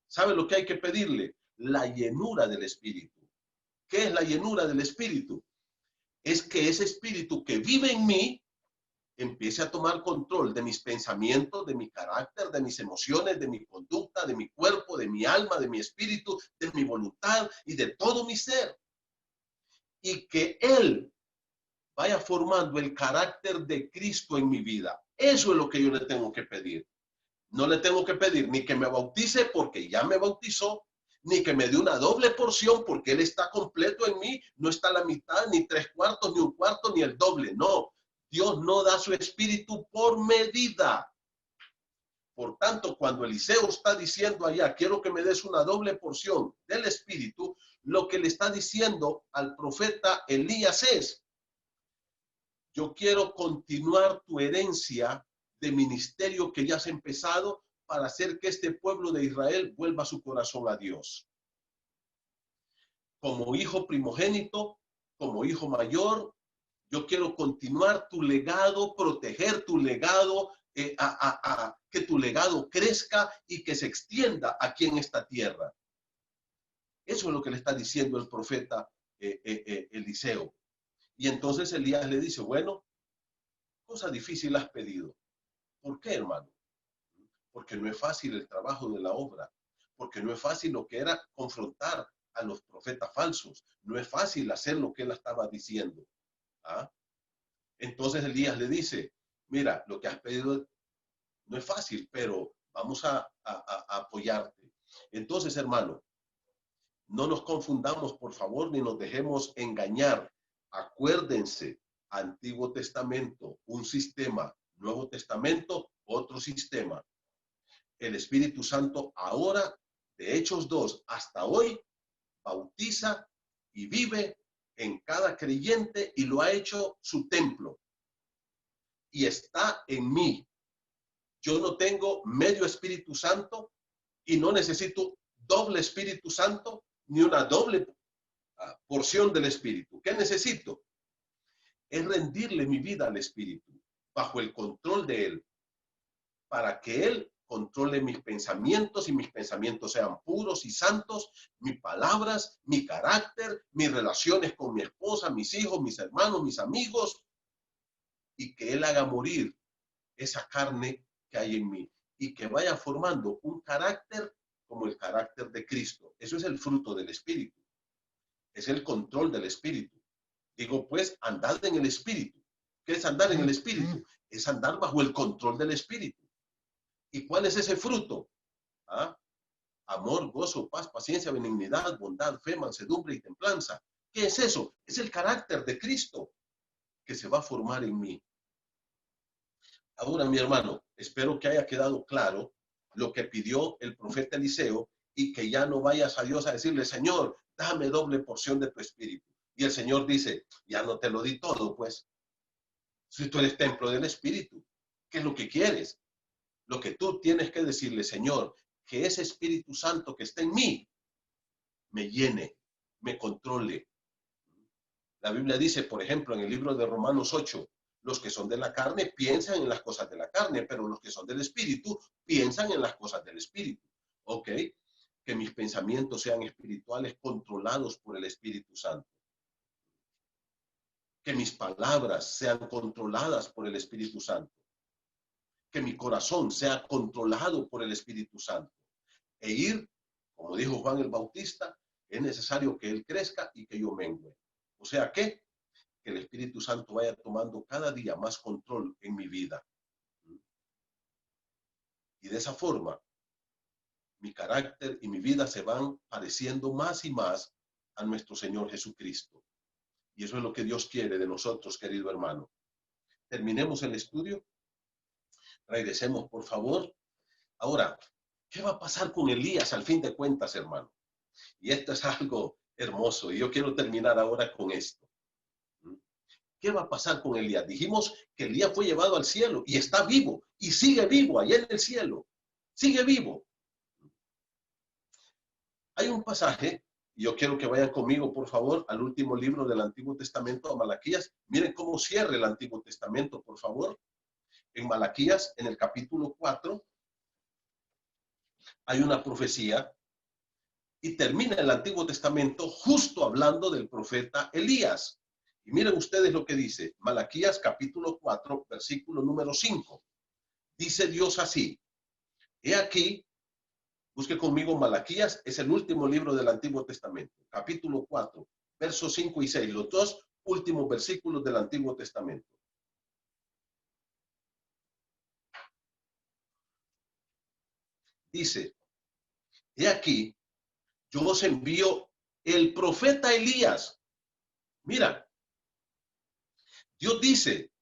¿Sabe lo que hay que pedirle? La llenura del Espíritu. ¿Qué es la llenura del Espíritu? Es que ese Espíritu que vive en mí empiece a tomar control de mis pensamientos, de mi carácter, de mis emociones, de mi conducta, de mi cuerpo, de mi alma, de mi espíritu, de mi voluntad y de todo mi ser. Y que Él vaya formando el carácter de Cristo en mi vida. Eso es lo que yo le tengo que pedir. No le tengo que pedir ni que me bautice porque ya me bautizó, ni que me dé una doble porción porque Él está completo en mí, no está la mitad, ni 3/4, ni 1/4, ni el doble. No, Dios no da su espíritu por medida. Por tanto, cuando Eliseo está diciendo allá, quiero que me des una doble porción del espíritu, lo que le está diciendo al profeta Elías es, yo quiero continuar tu herencia de ministerio que ya has empezado para hacer que este pueblo de Israel vuelva su corazón a Dios. Como hijo primogénito, como hijo mayor, yo quiero continuar tu legado, proteger tu legado, que tu legado crezca y que se extienda aquí en esta tierra. Eso es lo que le está diciendo el profeta Eliseo. Y entonces Elías le dice, bueno, cosa difícil has pedido. ¿Por qué, hermano? Porque no es fácil el trabajo de la obra, porque no es fácil lo que era confrontar a los profetas falsos, no es fácil hacer lo que él estaba diciendo. ¿Ah? Entonces Elías le dice, mira, lo que has pedido no es fácil, pero vamos a apoyarte. Entonces, hermano, no nos confundamos, por favor, ni nos dejemos engañar. Acuérdense, Antiguo Testamento, un sistema, Nuevo Testamento, otro sistema. El Espíritu Santo ahora, de Hechos 2 hasta hoy, bautiza y vive en cada creyente y lo ha hecho su templo. Y está en mí. Yo no tengo medio Espíritu Santo y no necesito doble Espíritu Santo ni una doble porción del Espíritu. ¿Qué necesito? Es rendirle mi vida al Espíritu bajo el control de Él, para que Él controle mis pensamientos y mis pensamientos sean puros y santos, mis palabras, mi carácter, mis relaciones con mi esposa, mis hijos, mis hermanos, mis amigos, y que Él haga morir esa carne que hay en mí y que vaya formando un carácter como el carácter de Cristo. Eso es el fruto del Espíritu. Es el control del Espíritu. Digo, pues, andad en el Espíritu. ¿Qué es andar en el Espíritu? Es andar bajo el control del Espíritu. ¿Y cuál es ese fruto? ¿Ah? Amor, gozo, paz, paciencia, benignidad, bondad, fe, mansedumbre y templanza. ¿Qué es eso? Es el carácter de Cristo que se va a formar en mí. Ahora, mi hermano, espero que haya quedado claro lo que pidió el profeta Eliseo y que ya no vayas a Dios a decirle, Señor, dame doble porción de tu espíritu. Y el Señor dice, ya no te lo di todo, pues. Si tú eres templo del Espíritu, ¿qué es lo que quieres? Lo que tú tienes que decirle, Señor, que ese Espíritu Santo que está en mí me llene, me controle. La Biblia dice, por ejemplo, en el libro de Romanos 8, los que son de la carne piensan en las cosas de la carne, pero los que son del Espíritu piensan en las cosas del Espíritu. ¿Ok? Que mis pensamientos sean espirituales controlados por el Espíritu Santo. Que mis palabras sean controladas por el Espíritu Santo. Que mi corazón sea controlado por el Espíritu Santo. E ir, como dijo Juan el Bautista, es necesario que Él crezca y que yo mengue. O sea, que el Espíritu Santo vaya tomando cada día más control en mi vida. Y de esa forma, mi carácter y mi vida se van pareciendo más y más a nuestro Señor Jesucristo. Y eso es lo que Dios quiere de nosotros, querido hermano. Terminemos el estudio. Regresemos, por favor. Ahora, ¿qué va a pasar con Elías al fin de cuentas, hermano? Y esto es algo hermoso. Y yo quiero terminar ahora con esto. ¿Qué va a pasar con Elías? Dijimos que Elías fue llevado al cielo y está vivo y sigue vivo allá en el cielo. Sigue vivo. Hay un pasaje, y yo quiero que vayan conmigo, por favor, al último libro del Antiguo Testamento, a Malaquías. Miren cómo cierra el Antiguo Testamento, por favor. En Malaquías, en el capítulo 4, hay una profecía y termina el Antiguo Testamento justo hablando del profeta Elías. Y miren ustedes lo que dice Malaquías capítulo 4, versículo número 5. Dice Dios así, he aquí, busque conmigo Malaquías, es el último libro del Antiguo Testamento, capítulo 4, versos 5 y 6, los dos últimos versículos del Antiguo Testamento. Dice, he aquí, yo os envío el profeta Elías. Mira, Dios dice,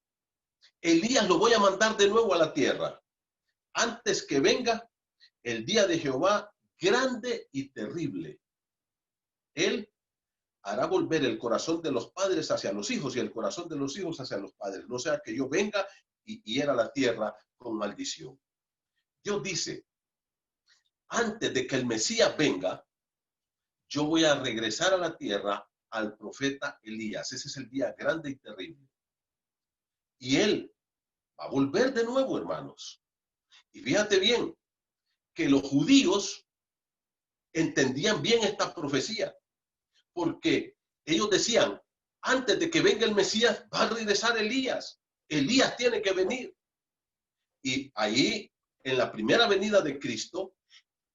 Elías lo voy a mandar de nuevo a la tierra, antes que venga el día de Jehová grande y terrible. Él hará volver el corazón de los padres hacia los hijos y el corazón de los hijos hacia los padres. No sea que yo venga y hiera la tierra con maldición. Dios dice, antes de que el Mesías venga, yo voy a regresar a la tierra al profeta Elías. Ese es el día grande y terrible. Y él va a volver de nuevo, hermanos. Y fíjate bien, que los judíos entendían bien esta profecía, porque ellos decían, antes de que venga el Mesías, va a regresar Elías. Elías tiene que venir. Y ahí, en la primera venida de Cristo,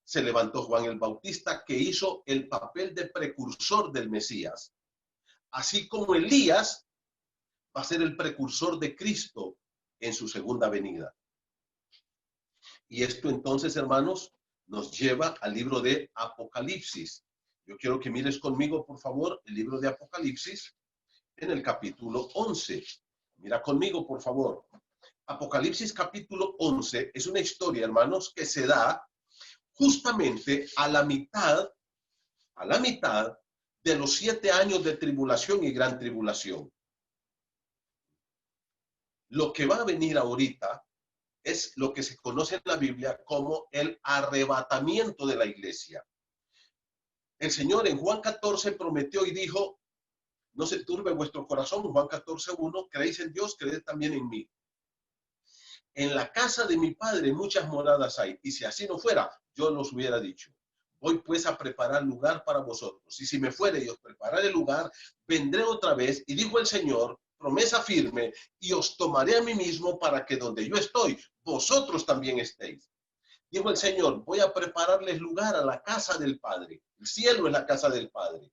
se levantó Juan el Bautista, que hizo el papel de precursor del Mesías. Así como Elías va a ser el precursor de Cristo en su segunda venida. Y esto entonces, hermanos, nos lleva al libro de Apocalipsis. Yo quiero que mires conmigo, por favor, el libro de Apocalipsis en el capítulo 11. Mira conmigo, por favor. Apocalipsis capítulo 11 es una historia, hermanos, que se da justamente a la mitad de los 7 años de tribulación y gran tribulación. Lo que va a venir ahorita es lo que se conoce en la Biblia como el arrebatamiento de la iglesia. El Señor en Juan 14 prometió y dijo, no se turbe vuestro corazón, Juan 14:1, creéis en Dios, creed también en mí. En la casa de mi Padre muchas moradas hay, y si así no fuera, yo los hubiera dicho. Voy pues a preparar lugar para vosotros, y si me fuere y os prepararé lugar, vendré otra vez, y dijo el Señor, promesa firme, y os tomaré a mí mismo para que donde yo estoy, vosotros también estéis. Dijo el Señor, voy a prepararles lugar a la casa del Padre. El cielo es la casa del Padre.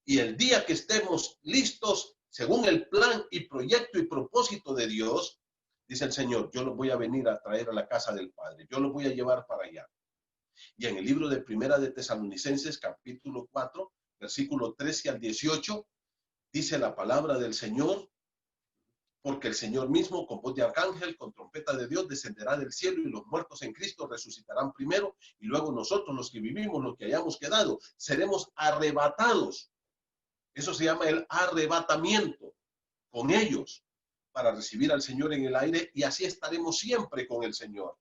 Y el día que estemos listos, según el plan y proyecto y propósito de Dios, dice el Señor, yo los voy a venir a traer a la casa del Padre. Yo los voy a llevar para allá. Y en el libro de Primera de Tesalonicenses, capítulo 4, versículo 13 al 18, dice la palabra del Señor, porque el Señor mismo, con voz de arcángel, con trompeta de Dios, descenderá del cielo y los muertos en Cristo resucitarán primero, y luego nosotros, los que vivimos, los que hayamos quedado, seremos arrebatados. Eso se llama el arrebatamiento con ellos para recibir al Señor en el aire, y así estaremos siempre con el Señor.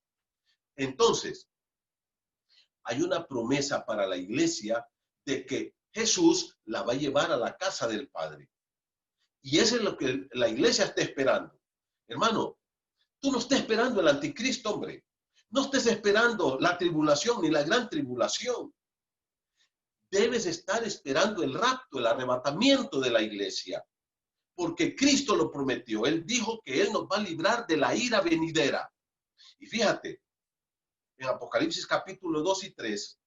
Entonces, hay una promesa para la iglesia de que Jesús la va a llevar a la casa del Padre. Y eso es lo que la iglesia está esperando. Hermano, tú no estés esperando el anticristo, hombre. No estés esperando la tribulación ni la gran tribulación. Debes estar esperando el rapto, el arrebatamiento de la iglesia. Porque Cristo lo prometió. Él dijo que Él nos va a librar de la ira venidera. Y fíjate, en Apocalipsis capítulo 2 y 3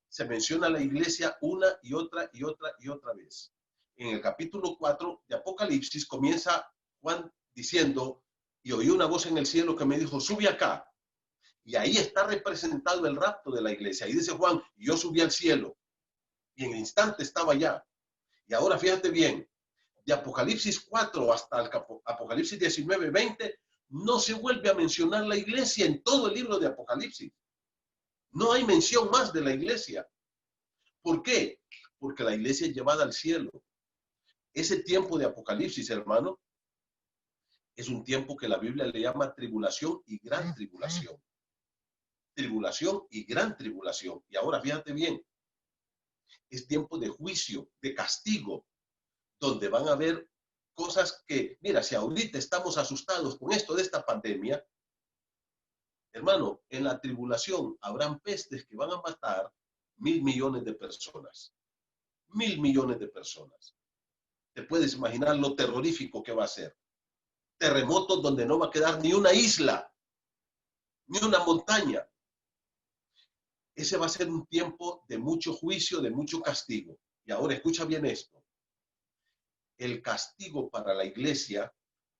se menciona la iglesia una y otra y otra y otra vez. En el capítulo 4 de Apocalipsis comienza Juan diciendo, y oí una voz en el cielo que me dijo, sube acá. Y ahí está representado el rapto de la iglesia. Y dice Juan, y yo subí al cielo. Y en el instante estaba allá. Y ahora fíjate bien, de Apocalipsis 4 hasta el Apocalipsis 19, 20, no se vuelve a mencionar la iglesia en todo el libro de Apocalipsis. No hay mención más de la iglesia. ¿Por qué? Porque la iglesia es llevada al cielo. Ese tiempo de Apocalipsis, hermano, es un tiempo que la Biblia le llama tribulación y gran tribulación. Tribulación y gran tribulación. Y ahora fíjate bien, es tiempo de juicio, de castigo, donde van a haber cosas que, mira, si ahorita estamos asustados con esto de esta pandemia, hermano, en la tribulación habrán pestes que van a matar 1.000 millones de personas. 1.000 millones de personas. Te puedes imaginar lo terrorífico que va a ser. Terremotos donde no va a quedar ni una isla, ni una montaña. Ese va a ser un tiempo de mucho juicio, de mucho castigo. Y ahora escucha bien esto. El castigo para la iglesia,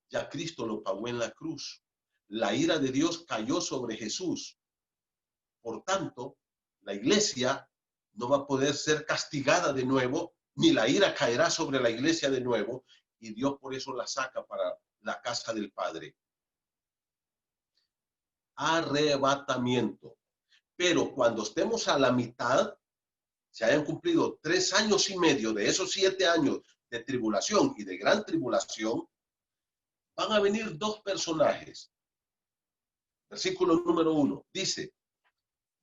ya Cristo lo pagó en la cruz. La ira de Dios cayó sobre Jesús. Por tanto, la iglesia no va a poder ser castigada de nuevo, ni la ira caerá sobre la iglesia de nuevo, y Dios por eso la saca para la casa del Padre. Arrebatamiento. Pero cuando estemos a la mitad, se hayan cumplido 3 años y medio de esos 7 años de tribulación y de gran tribulación, van a venir 2 personajes. Versículo número 1 dice,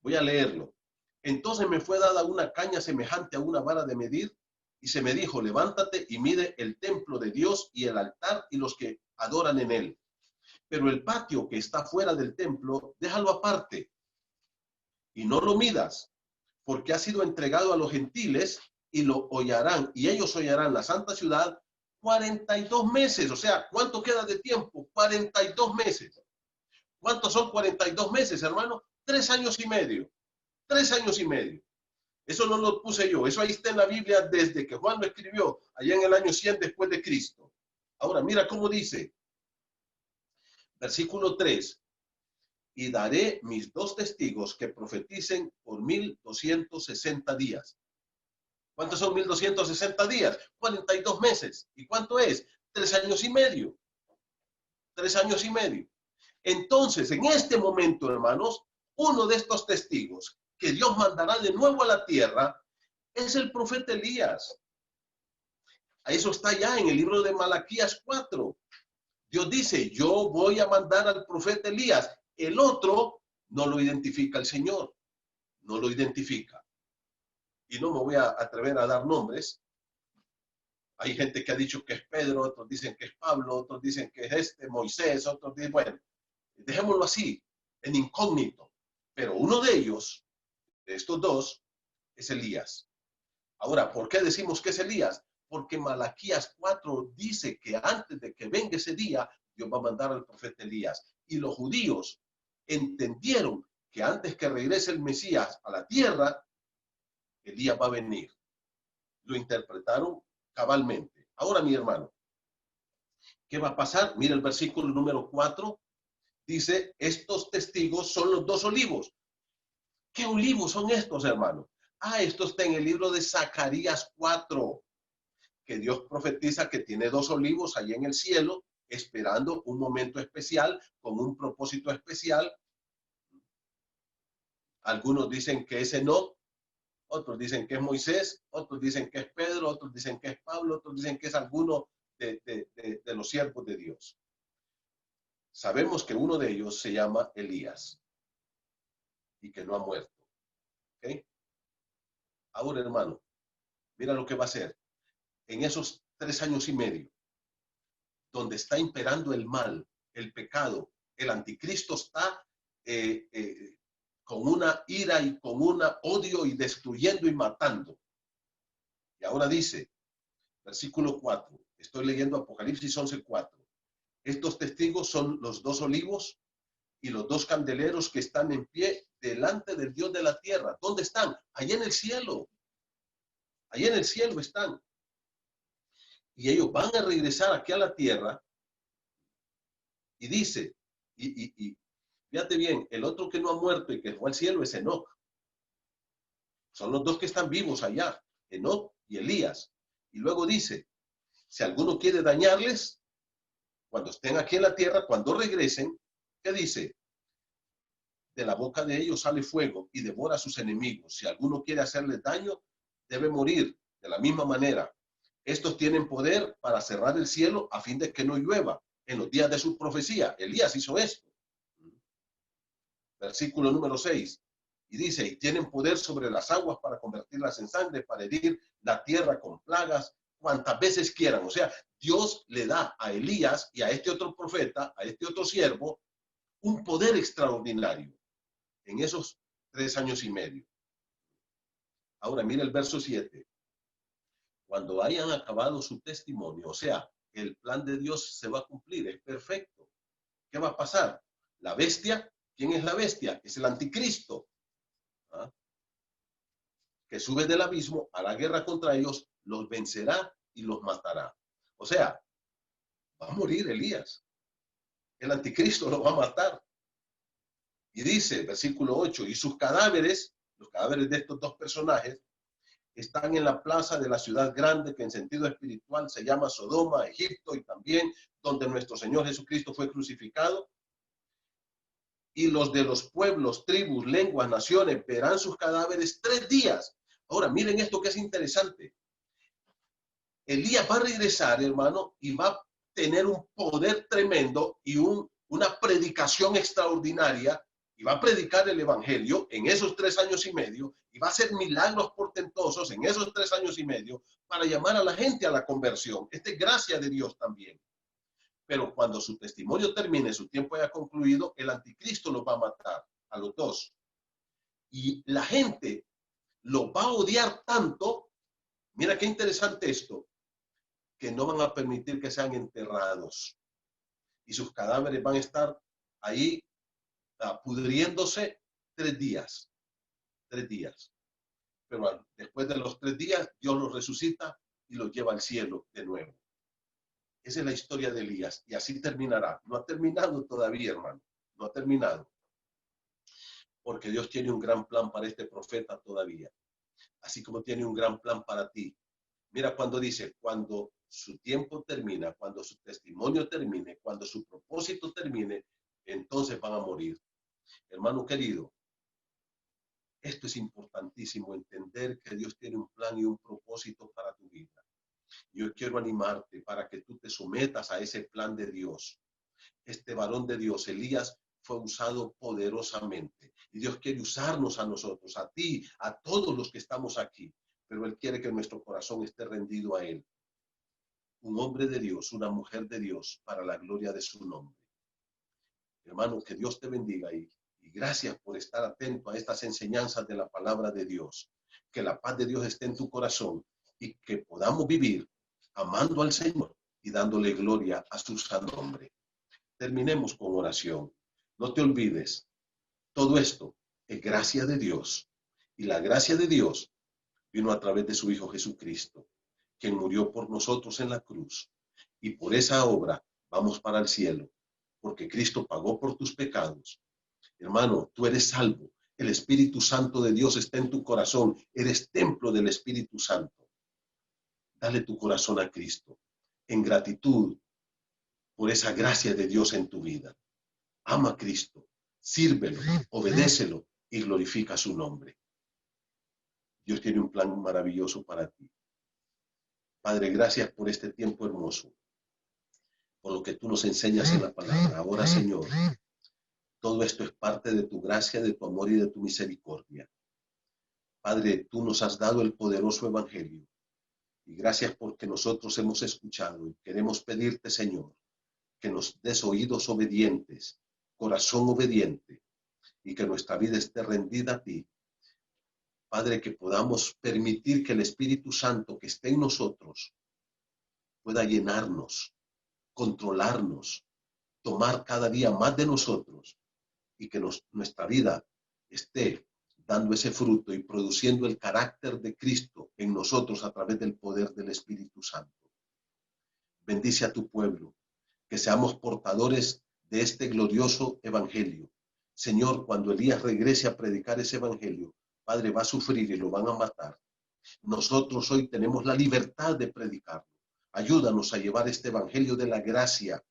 voy a leerlo. Entonces me fue dada una caña semejante a una vara de medir, y se me dijo, levántate y mide el templo de Dios y el altar y los que adoran en él. Pero el patio que está fuera del templo, déjalo aparte y no lo midas, porque ha sido entregado a los gentiles y lo hollarán, y ellos hollarán la santa ciudad 42 meses. O sea, ¿cuánto queda de tiempo? 42 meses. ¿Cuántos son 42 meses, hermano? 3 años y medio. 3 años y medio. Eso no lo puse yo. Eso ahí está en la Biblia desde que Juan lo escribió, allá en el año 100 después de Cristo. Ahora, mira cómo dice. Versículo 3. Y daré mis 2 testigos que profeticen por 1260 días. ¿Cuántos son 1260 días? 42 meses. ¿Y cuánto es? 3 años y medio. 3 años y medio. Entonces, en este momento, hermanos, uno de estos testigos que Dios mandará de nuevo a la tierra es el profeta Elías. Eso está ya en el libro de Malaquías 4. Dios dice, yo voy a mandar al profeta Elías. El otro no lo identifica el Señor. No lo identifica. Y no me voy a atrever a dar nombres. Hay gente que ha dicho que es Pedro, otros dicen que es Pablo, otros dicen que es Moisés, otros dicen, bueno, dejémoslo así, en incógnito. Pero uno de ellos, de estos dos, es Elías. Ahora, ¿por qué decimos que es Elías? Porque Malaquías 4 dice que antes de que venga ese día, Dios va a mandar al profeta Elías. Y los judíos entendieron que antes que regrese el Mesías a la tierra, Elías va a venir. Lo interpretaron cabalmente. Ahora, mi hermano, ¿qué va a pasar? Mira el versículo número 4. Dice, estos testigos son los 2 olivos. ¿Qué olivos son estos, hermano? Esto está en el libro de Zacarías 4, que Dios profetiza que tiene 2 olivos allá en el cielo, esperando un momento especial, con un propósito especial. Algunos dicen que es Enoc, otros dicen que es Moisés, otros dicen que es Pedro, otros dicen que es Pablo, otros dicen que es alguno de los siervos de Dios. Sabemos que uno de ellos se llama Elías y que no ha muerto. ¿Okay? Ahora, hermano, mira lo que va a hacer. En esos 3 años y medio, donde está imperando el mal, el pecado, el anticristo está con una ira y con un odio y destruyendo y matando. Y ahora dice, versículo 4, estoy leyendo Apocalipsis 11:4. Estos testigos son los 2 olivos y los 2 candeleros que están en pie delante del Dios de la tierra. ¿Dónde están? Allá en el cielo. Allá en el cielo están. Y ellos van a regresar aquí a la tierra. Y dice, y fíjate bien, el otro que no ha muerto y que fue al cielo es Enoc. Son los 2 que están vivos allá, Enoc y Elías. Y luego dice, si alguno quiere dañarles, cuando estén aquí en la tierra, cuando regresen, ¿qué dice? De la boca de ellos sale fuego y devora a sus enemigos. Si alguno quiere hacerles daño, debe morir de la misma manera. Estos tienen poder para cerrar el cielo a fin de que no llueva en los días de su profecía. Elías hizo esto. Versículo número 6. Y dice, y tienen poder sobre las aguas para convertirlas en sangre, para herir la tierra con plagas, cuantas veces quieran. O sea, Dios le da a Elías y a este otro profeta, a este otro siervo, un poder extraordinario en esos 3 años y medio. Ahora, mira el verso 7. Cuando hayan acabado su testimonio, o sea, el plan de Dios se va a cumplir, es perfecto. ¿Qué va a pasar? La bestia, ¿quién es la bestia? Es el anticristo. ¿Ah? Que sube del abismo a la guerra contra ellos, los vencerá y los matará. O sea, va a morir Elías. El anticristo lo va a matar. Y dice, versículo 8, y sus cadáveres, los cadáveres de estos 2 personajes, están en la plaza de la ciudad grande, que en sentido espiritual se llama Sodoma, Egipto, y también donde nuestro Señor Jesucristo fue crucificado. Y los de los pueblos, tribus, lenguas, naciones verán sus cadáveres 3 días. Ahora, miren esto que es interesante. Elías va a regresar, hermano, y va a tener un poder tremendo y una predicación extraordinaria, y va a predicar el evangelio en esos 3 años y medio, y va a hacer milagros portentosos en esos 3 años y medio para llamar a la gente a la conversión. Esta es gracia de Dios también. Pero cuando su testimonio termine, su tiempo haya concluido, el anticristo los va a matar a los 2. Y la gente, lo va a odiar tanto, mira qué interesante esto, que no van a permitir que sean enterrados. Y sus cadáveres van a estar ahí pudriéndose 3 días. 3 días. Pero después de los 3 días, Dios los resucita y los lleva al cielo de nuevo. Esa es la historia de Elías. Y así terminará. No ha terminado todavía, hermano. No ha terminado. Porque Dios tiene un gran plan para este profeta todavía. Así como tiene un gran plan para ti. Mira cuando dice, cuando su tiempo termina, cuando su testimonio termine, cuando su propósito termine, entonces van a morir. Hermano querido, esto es importantísimo, entender que Dios tiene un plan y un propósito para tu vida. Yo quiero animarte para que tú te sometas a ese plan de Dios. Este varón de Dios, Elías, fue usado poderosamente. Y Dios quiere usarnos a nosotros, a ti, a todos los que estamos aquí. Pero Él quiere que nuestro corazón esté rendido a Él. Un hombre de Dios, una mujer de Dios, para la gloria de su nombre. Hermano, que Dios te bendiga y gracias por estar atento a estas enseñanzas de la palabra de Dios. Que la paz de Dios esté en tu corazón y que podamos vivir amando al Señor y dándole gloria a su santo nombre. Terminemos con oración. No te olvides, todo esto es gracia de Dios. Y la gracia de Dios vino a través de su Hijo Jesucristo, quien murió por nosotros en la cruz. Y por esa obra vamos para el cielo, porque Cristo pagó por tus pecados. Hermano, tú eres salvo. El Espíritu Santo de Dios está en tu corazón. Eres templo del Espíritu Santo. Dale tu corazón a Cristo en gratitud por esa gracia de Dios en tu vida. Ama a Cristo, sírvelo, obedécelo y glorifica su nombre. Dios tiene un plan maravilloso para ti. Padre, gracias por este tiempo hermoso, por lo que tú nos enseñas en la palabra. Ahora, Señor, todo esto es parte de tu gracia, de tu amor y de tu misericordia. Padre, tú nos has dado el poderoso evangelio. Y gracias porque nosotros hemos escuchado y queremos pedirte, Señor, que nos des oídos obedientes, corazón obediente y que nuestra vida esté rendida a ti. Padre, que podamos permitir que el Espíritu Santo que esté en nosotros pueda llenarnos, controlarnos, tomar cada día más de nosotros y que nuestra vida esté dando ese fruto y produciendo el carácter de Cristo en nosotros a través del poder del Espíritu Santo. Bendice a tu pueblo, que seamos portadores de este glorioso evangelio. Señor, cuando Elías regrese a predicar ese evangelio, Padre, va a sufrir y lo van a matar. Nosotros hoy tenemos la libertad de predicarlo. Ayúdanos a llevar este evangelio de la gracia,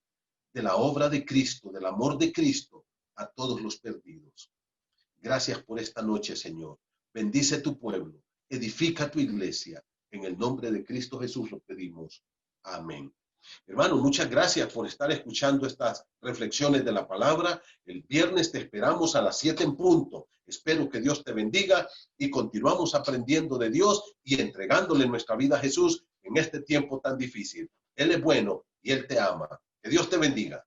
de la obra de Cristo, del amor de Cristo, a todos los perdidos. Gracias por esta noche, Señor. Bendice tu pueblo, edifica tu iglesia. En el nombre de Cristo Jesús lo pedimos. Amén. Hermano, muchas gracias por estar escuchando estas reflexiones de la palabra. El viernes te esperamos a las 7 en punto. Espero que Dios te bendiga y continuamos aprendiendo de Dios y entregándole nuestra vida a Jesús en este tiempo tan difícil. Él es bueno y Él te ama. Que Dios te bendiga.